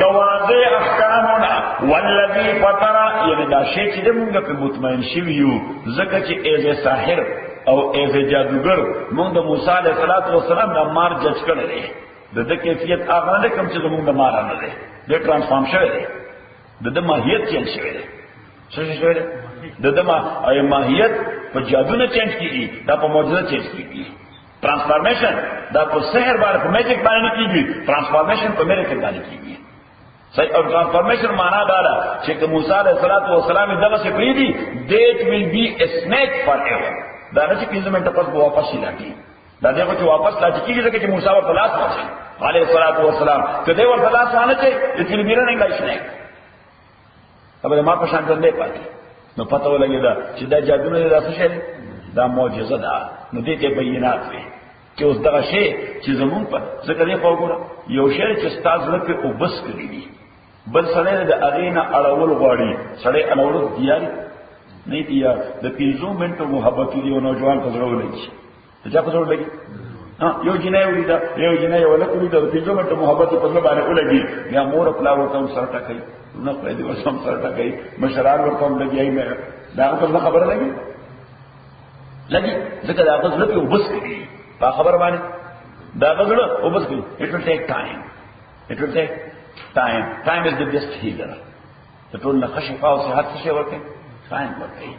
دوازے احکامنا والذی فطرہ یعنی دا شیچ دے منگا پہ مطمئن شویو زکا چی ایز ساحر او ایز جادوگر منگ دا موسیٰ علیہ السلام دا مار جج کر رہے دا کیفیت آغا دے کم چیز منگ دا مارا نہ دے دے ٹرانسفارم شوئے دے دا ماہیت چینج شوئے دے سوچے شوئے دے دا ماہیت پا جادو نہ چینج کی گئی دا پا موجودہ چینج کی گئی ٹرانسفارمیشن دا پا سحر بارے پا میجک بارے نہیں کی گئی ٹرانسفارمیشن پا میرے کردہ نہیں کی گئی صحیح اور ٹرانسفارمیشن مانا دارا چھے کہ موسیٰ علیہ السلام دغا سے پری دی that will be a snake forever دا نچے 15 منٹ پس واپس ہی لاتی دا دیکھو چھے واپس لاتی کی گئی کہ موسیٰ و پلاس پاسے علیہ السلام کدے ور پلاس آنا چھے it will be running like snake اب ما پشان کر لے پاتی نو پتہ ہو لگے دا چھے دا جادو نے دا سشے دا معجزہ دا نو دیتے بینات وے کہ اس دغا شے چھے زمون پر ذکر یہ پاو گورا یو شے چھے ستاز لکے او بس کری دی بل سڑے دا اغینا اڑاول غاڑی سڑے اڑاول دیاری نہیں دیا دا 15 منٹ محبتی دی و نوجوان پزرو لگی تو جا پزرو لگی یو جنای ولی دا یو جنای ولک ولی دا 15 منٹ محبتی پزرو بانے او لگی یا مور اپلا ورطا سرٹا کئی نہ قیدی ورسم سرٹا گئی مشران ورکم لگی آئی میں دا اپس نہ خبر لگی ذکر دا اپس لگی او بس کری با خبر بانے دا اپس لگی او بس کری it will take time time is the best healer تو ٹول نہ خشفا و صحت سے ورکے ٹائم ورکے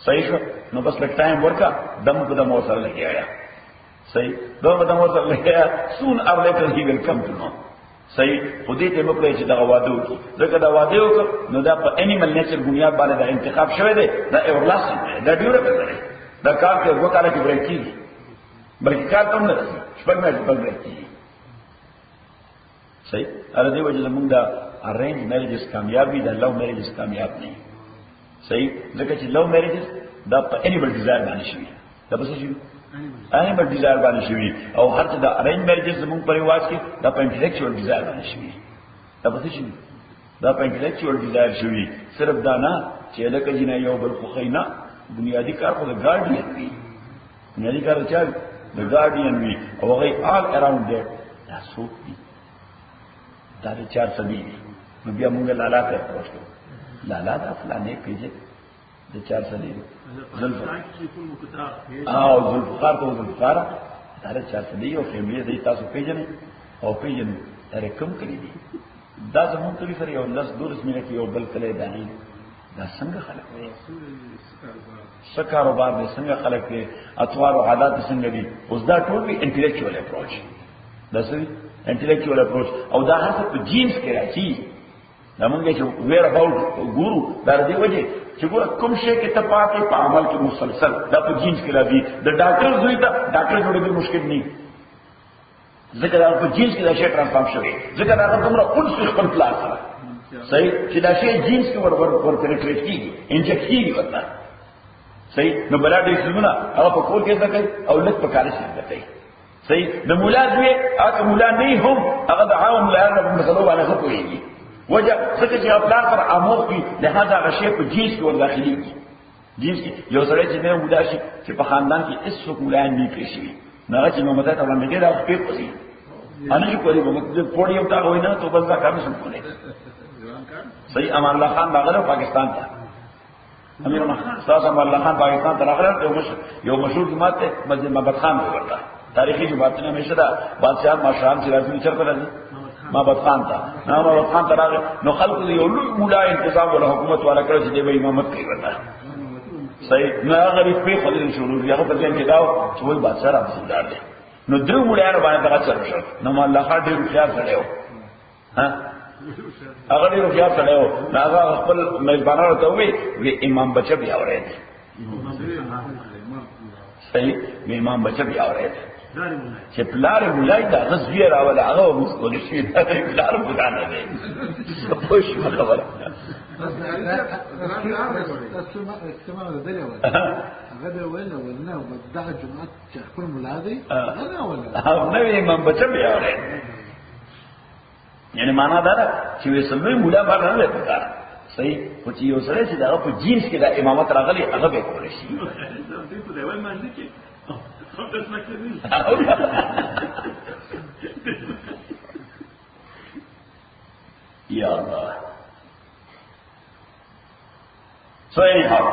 صحیح شو نو بس لگ ٹائم ورکا دم کو دم وصل لگی آیا صحیح دم کو دم وصل لگی آیا soon or later he will come to know صحیح خودی تے مکلے چھ دا وعدو کی ذکر دا وعدو کو نو دا پا اینیمل نیچر بنیاد بانے دا انتخاب شوئے دے دا ایورلاسٹنگ ہے دا ڈیوریبل ہے دا کار کے وہ کالا کی بریک کی بلکہ کار تم نہ رسی شپک میں شپک بریک کی صحیح ارے وجہ زمون دا ارینج میریجز کامیابی دا لو میریجز کامیاب نہیں صحیح ذکر چھ لو میریجز دا پا اینیمل ڈیزائر بانے شوئے دا بس شوئے اینیمل ڈیزائر بانے شوئے اور ہر دا ارینج میریجز زمون پر رواج کی دا پا انٹلیکچوئل ڈیزائر بانے شوئے دا بس شوئے دا پا انٹلیکچوئل ڈیزائر شوئے صرف دا نا چھ لکا جنا یو بالخوخی نا بنیادی کار خود گارڈین بھی بنیادی کار چاہی دا گارڈین بھی اور وغی آل اراؤنڈ دیٹ دا سوک بھی دا 4 صدی بھی نبیا مونگا لالا کر پروشتو لالا دا فلانے پیجے دا 4 صدی بھی ذوالفقار تو ذوالفقار دا 4 صدی اور فیملی دی تاسو پیجنے اور پیجنے تارے کم کری دی دا زمون کلی sir you 10-12 minute you bill clay دانی دا سنگ خلق دے سکاروبار دے سنگ خلق دے اطوار و عادات سنگ دی اس دا ٹول بھی انٹلیکچوئل اپروچ دا سوی انٹلیکچوئل اپروچ او دا ہر سب جینس کے راچی دا منگے چھو ویر اباؤٹ گورو دا دی وجہ چھو گورا کم شے کے تپاتے پا عمل کے مسلسل دا پا جینس کے رابی دا ڈاکٹر زوئی تا ڈاکٹر جوڑے بھی مشکل نہیں ذکر دا پا جینس کے دا شے ٹرانسفارم شوئے ذکر دا تمہرا ان سے خپل پلاس ہے صحیح کہ دا شے جینس کے ور پینیٹریٹ کی گئی انجیکٹ کی گئی ہوتا صحیح نو بلا ڈے سلمنا اگر پا کول کیسا کئی او لگ پا کارش لگ گئی صحیح نو مولا دوئے اگر مولا نہیں ہم اگر دا عاون مولا رب مسلو بانا خط ہوئی گی وجہ ذکر چی اپلا پر آموخ کی لہذا اگر شے پا جینس کے ور داخلی کی جینس کی یو سڑے چی میں مولا شی چی پا خاندان کی اس وقت مولا نہیں پیشی ہوئی ناغا چی محمد ہے تولان بگیر آخ پیر پسی آنے جو کوئی پوڑی ہوتا ہوئی نا تو بس دا کامی سن کھولے صحیح امان اللہ خان باغر پاکستان تھا امیر امان اللہ خان پاکستان تھا راغر یو مشہور جماعت تے مسجد محمد خان ہو کرتا تاریخی جماعت نے ہمیشہ دا بادشاہ ماشران سے رازمی چر پر رازی محمد خان تھا محمد خان تھا راغر نو خلق دیو لوگ مولا انتظام والا حکومت والا کرو چی دے بھئی محمد کئی بتا صحیح نا غریب پہ خلیل شروع یا پر جن کے داو چوئی بادشاہ رام سمدار دے نو درو مړیانو باندې دغه چل شو نو الله خان ډېر هوښیار سړی و هغه ډېر هوښیار سړی و نو هغه خپل میزبانانو ته ووایي امام بچه بیا اورېد صحیح امام بچه بیا اورېد چې پلار مولای دا هغه زوی راوله هغه اوس کولی شي دا پلار مولا نه دی پوه شوه خبره هغه دی ویل ولنه دغه جماعت چې خپل ملا دی هغه نه ولا نوې امام بچه بیا اورېد یعنی معنا دا ده چې وسلوي مولا باندې نه پکار صحیح خو چې یو سره چې دا په جینس کې د امامت راغلي هغه به کولی شي یا الله so anyhow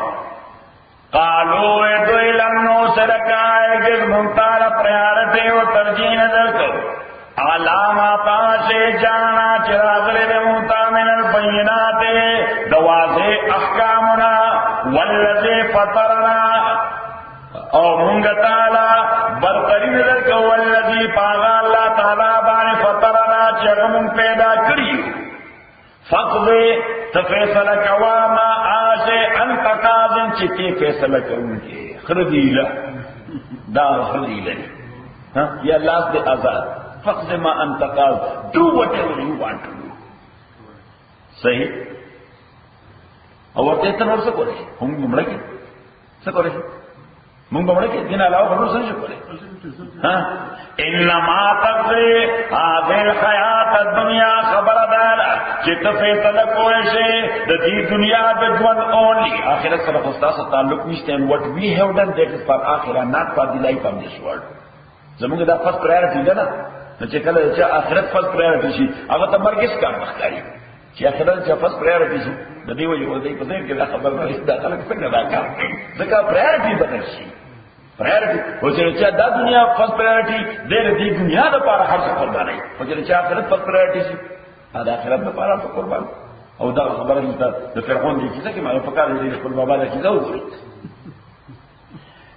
قالوا ادو لنو سرکائے جس منتال پریارتے و ترجین درکو علاما پاسے جانا چراغل دموتا من البینات دوازے احکامنا والذی فطرنا او منگ تعالی برترین درکو والذی پاغا اللہ تعالی بان فطرنا چرمون پیدا کریو فقضی تفیصل کواما آسے انت قاضن چتی فیصلہ کروں گے خردیلہ دا خردیلہ یا لاس دے آزاد فقض ما انت قاض do whatever you want to do صحیح اور ورطے اتنا اور سکو رہے ہم گمڑا کی سکو رہے من بمڑے کے دن علاوہ بنو سن شکو رہے انما تقضی هذه الحیات الدنیا خبر دالا چت فیصلہ کوئے سے دی دنیا د ژوند only آخرت سره خاص تعلق نشته and what we have done that is for آخرت not for the life of this world زموږ دا فرست پرایورټی ده نه چې کله چې آخرت فرست پرایورټی شي هغه ته مرګ هیڅ کار مخکاري چې آخرت چې فرست پرایورټی شي د دې وجه ولې په دې کې دا خبر نه دا خلک څنګه دا کار کوي ځکه پرایورټی بدل شي پرایورټی او چې دا دنیا فرست پرایورټی دې دنیا د لپاره هر څه قرباني او چې آخرت فرست پرایورټی شي دا آخرت لپاره څه قربان او دا خبره ده د فرعون دي چې ما په کار دې خپل بابا له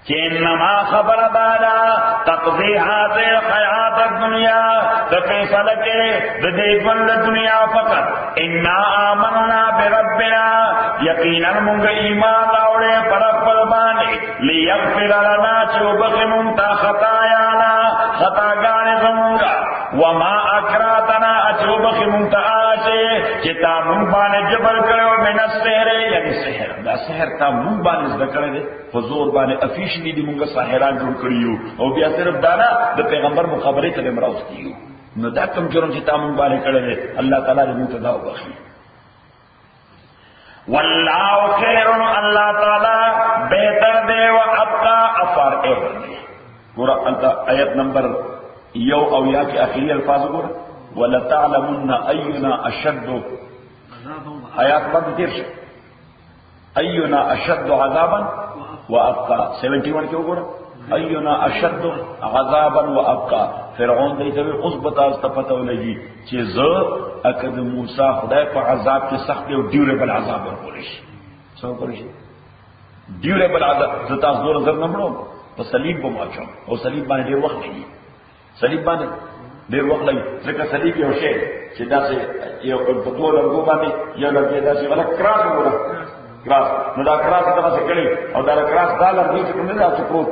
کیږي انما خبر دادا تقضی هذه الحیات الدنیا فیصلہ کے دیکھن دنیا فقط انا آمنا بربنا یقینا منگ ایمان لاؤڑے پر اقبل بانے لیغفر لنا چوبخنون تا خطایانا خطاگان زمونگا وما اکراتنا اچوبخنون تا آسے چتا من بانے جبر کرو من السحر یعنی سحر دا سحر تا من بانے ذکر دے فزور بانے افیش دی مونږه ساحران جوړ کړیو او بیا صرف دانا د پیغمبر مخابره ته مراوستیو نو دا کوم جرم چې تاسو باندې کړل الله تعالی دې موږ ته دا وبخي والله خیر الله تعالی بهتر دی او ابقا افار ایور دی ګور انت آیت نمبر 1 او یا کې اخیری الفاظ ګور ولتعلمن اينا اشد آیات باندې تیر اينا اشد عذابا وابقا 71 کې وګوره اينا اشد عذابا وابقا فرعون دې ته اوس بتا استفته ولګي چې زه اکد موسی خدای په عذاب کې سخت او ډیوریبل عذاب ورکول شي څو کوي شي ډیوریبل عذاب زه تاسو نور زر نه مړو په صلیب به ماچو او صلیب باندې ډیر وخت لګي صلیب باندې ډیر وخت لګي ځکه صلیب یو شی چې داسې یو په دوه لږه باندې یو لږه داسې ولا کراس وګوره کراس نو دا کراس ته څه کړي او دا کراس دالر دې څه نه دا څه پروت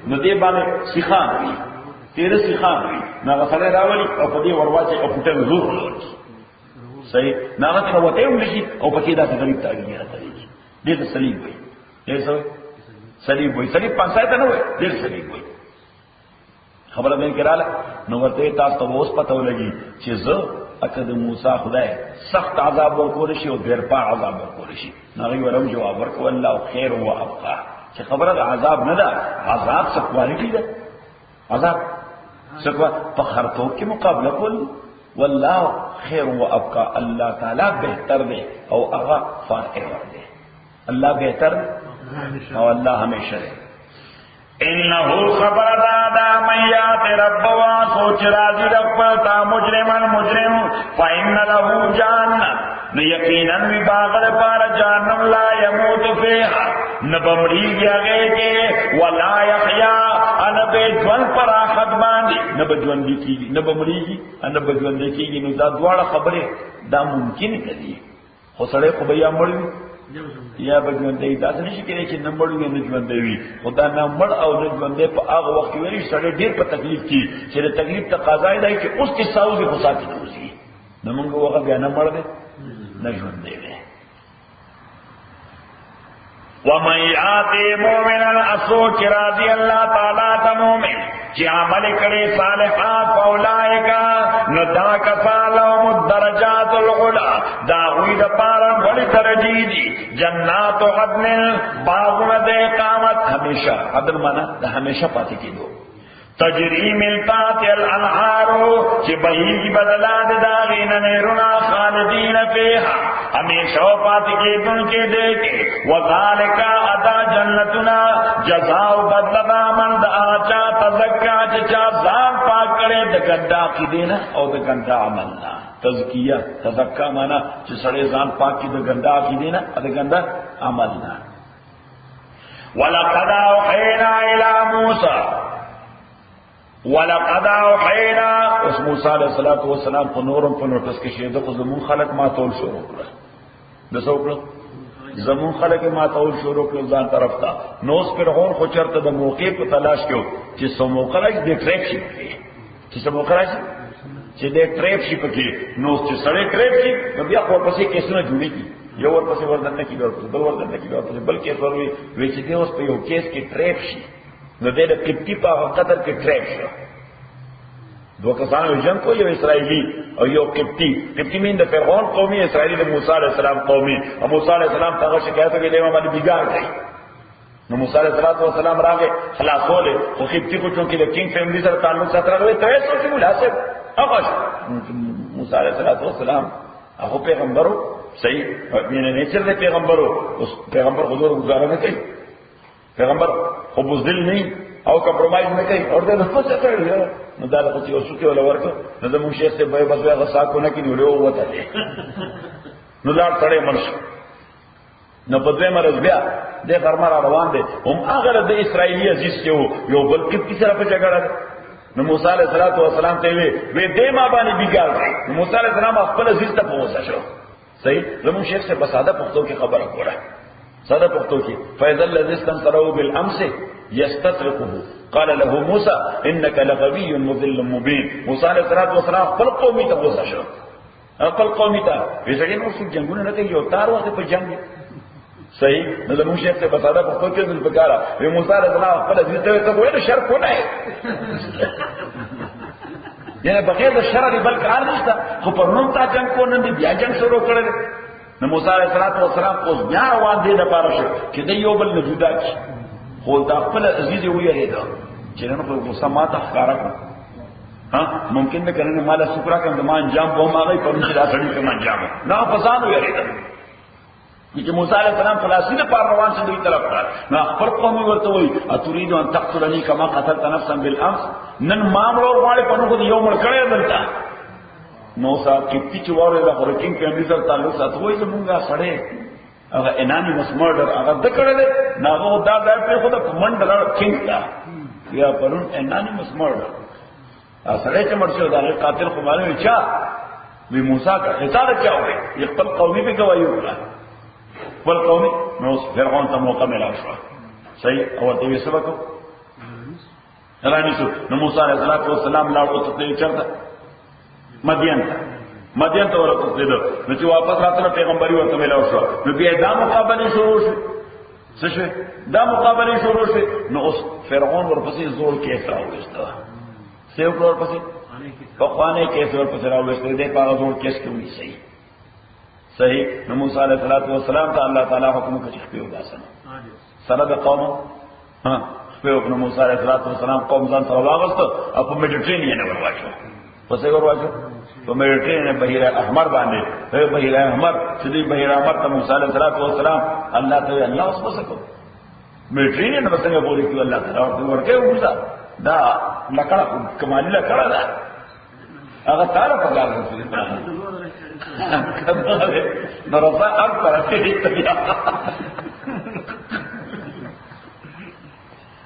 نو دې باندې سیخان وي تیر سیخان وي نو غسله راولي او په دې ورواچي او پټه زور صحیح ناغه ته وته ولشي او په کې دا غریب تاګي راځي دې ته صلیب وي دې څه صلیب وي صلیب پنځه ته نه وي دې صلیب وي خبره مې کړاله نو ورته تاسو ته اوس پته ولګي چې زه اکد موسی خدای سخت عذاب ورکول شي او ډیر پا عذاب ورکول شي نغی ورم جواب ورکو الله خیر و ابقا چې خبره عذاب نه ده عذاب څه کوالټي ده عذاب څه په خرطو کې مقابله کول والله خیر و ابقا الله تعالی بهتر دی او هغه فائق دی الله بهتر او الله همیشه دی انه خبر دادا من یات رب وا سوچ راضی رب تا مجرمن مجرم فإن له جهنم یقینا باغل پار جہنم لا يموت فيها نبمڑی گیا گئے کہ ولا يحيى ان به ژوند پر اخد باندې نه به ژوند کیږي نه به مړیږي نه به ژوند کیږي. نو دا دواړه خبره دا ممکن کړي، خو سړی خو به یا مړ یا به ژوند دی. دا څه نشي کېدای چې نه مړ وي نه ژوند دی. خدا نه مړ او نه ژوند په هغه وخت کې ویلي سړی ډېر په تکلیف کې چې د تکلیف تقاضا یې دی چې اوس کې ساوزي خو ساتي دوزي. نو موږ هغه بیا نه مړ دی نه ژوند دی. ومن یاتی مؤمنا اسوک راضی اللہ تعالی تا مومن چی عمل کرے صالحات فاولائکا ندا کسالهم الدرجات العلا دا غوی دا پارن ولی درجی دی جنات عدن باغن دے قامت ہمیشہ عدن مانا دا ہمیشہ پاتی کی دو تجری ملتات الانہارو چی بہی بدلات داغین نیرنا خالدین فیہا ہمیشہ پاتی کی دن کے دے کے وذالکا ادا جنتنا جزاؤ بدلبا من دا آچا تزکا چچا زان پاک کرے دا گندا کی دینا او دا گندا عملنا تزکیہ تزکا مانا چی سڑے زان پاک کی دا گندا کی دینا دا گندا عملنا. وَلَقَدْ أَوْحَيْنَا إِلَى مُوسَى وَلَقَدْ أَوْحَيْنَا اس موسیٰ علیہ السلام کو نورم پر نوٹس کے شیدہ کو زمون خلق ما تول شروع کرا دسو کرا زمون خلق ما تول شروع کرا زان طرف تا نوس پر غور خوچرت دا موقع پر تلاش کیو چی سو موقع راج دے ٹریپ شی پکی چی سو موقع راج چی دے ٹریپ شی پکی نوس چی سڑے ٹریپ شی بیا خور پسی کیسونا جوڑی کی یو ور پسی وردن نکی بیا پسی بل وردن نکی بیا پسی بل کیس وروی ویچی دے اس پر یو کیس کی ٹریپ شی نو دے دا قبطی پا قطر کی ٹریپ شو دو کسانو جنگ کو یو اسرائیلی اور یو قبطی مین دا فرعون قومی اسرائیلی دا موسیٰ علیہ السلام قومی اور موسیٰ علیہ السلام تاغر شکایتو کہ لیما مالی بگار گئی نو موسیٰ علیہ السلام راگے خلاص ہو لے وہ قبطی کو چونکہ دا کنگ فیملی سر تعلق ساتھ رہے تو ایسا کی ملاسب اقاش موسیٰ علیہ السلام اخو پیغمبرو صحیح یعنی نیچر دے پیغمبرو اس پیغمبر حضور گزارا نہ کئی پیغمبر خو بزدل نہیں او کمپرومائز نہ کئی اور دے نفس سے کر لیا نو دا کو چې اوسو کې ولا ورکو نو د مونږ شیخ ته به بس هغه ساکو نه کینو له وته نو لا تړې مرش نو په دې مرز بیا د غرمه روان دي هم هغه د اسرائیلی عزیز ته یو بل کې سره په جګړه نو موسی علیہ السلام ته وی دې ما باندې بیګار نو موسی علیہ السلام خپل عزیز ته پوښتنه شو صحیح زمون شیخ سے بساده پښتو کې خبره کوله ساده پښتو کې فیض الذی استنصروا بالامس يستطرقه قال له موسى انك لغوي مضل مبين موسی علیہ السلام خپل قومي ته وځه شو خپل قومي ته ویژګي نو څو جنگونه نه کوي یو تار وخت په جنگ صحیح نو زمون شیخ سے بساده پښتو کې دل پکاره وی موسی علیہ السلام خپل عزیز ته ویل شر کو نه یعنی بغیر د شر دی بل کار نشته خو پر نوم تا جنگ کو نه دی بیا جنگ شروع کړل نو موسی علیہ السلام اوس بیا روان دي د پاره شو چې د یو بل نه جدا کی خو دا خپل عزیز ویری دا چې نن په مسما ته ښکارا کړ ها ممکن نه کنه مال سپرا کوم د ما انجام به ما غي په دې راځي کوم انجام نه فساد ویری دا چې موسی علیہ السلام خلاصي نه پر روان شي دوی طرف ته نو خپل قوم ورته وي اتريد ان تقتلني كما قتلت نفسا بالامس نن مامور والے په نو یو مړ کړی دلته نو صاحب کې پیچ واره دا ورکینګ فیملی سره تعلق ساتوي زمونږه سړی هغه انانیمس مرډر هغه د کړل نه هغه دا په خود کمنډر کینګ دا یا پرون انانیمس مرډر سړی چې مرشد دا قاتل خو معلومه چا وی موسی کا خطاب کیا ہوئے یہ خپل قومي به گواہی وکړه خپل قومي نو فرعون ته موقع ملا شو صحیح او ته یې سبق رانی شو نو موسی علیہ السلام لاړ او ته چرته مدین ته ورته نو چې واپس راتله پیغمبري ورته ملاو شو نو بیا دا مقابله شروع شو څه شو دا مقابله شروع شو نو اوس فرعون ورپسې زور کې راوځه سیو کور پسې په خوانه کې زور پسې راوځه دې په زور کې څه صحیح نو موسی علیہ السلام ته الله تعالی حکم کوي چې په داسن سره د قوم ها په نو موسی علیہ السلام قوم ځان سره واغسته او په میډیټرینین ورواچو پسې ورواچو په میډیټرینین بحیره احمر باندې بحیره احمر چې دې بحیره احمر ته موسی علیہ السلام الله ته الله اوس وسکو میډیټرینین وسنګ بولی چې الله تعالی ورته ورکه دا لکړه کمالي لکړه دا هغه تعالی په ځان کې نو رفا اکبر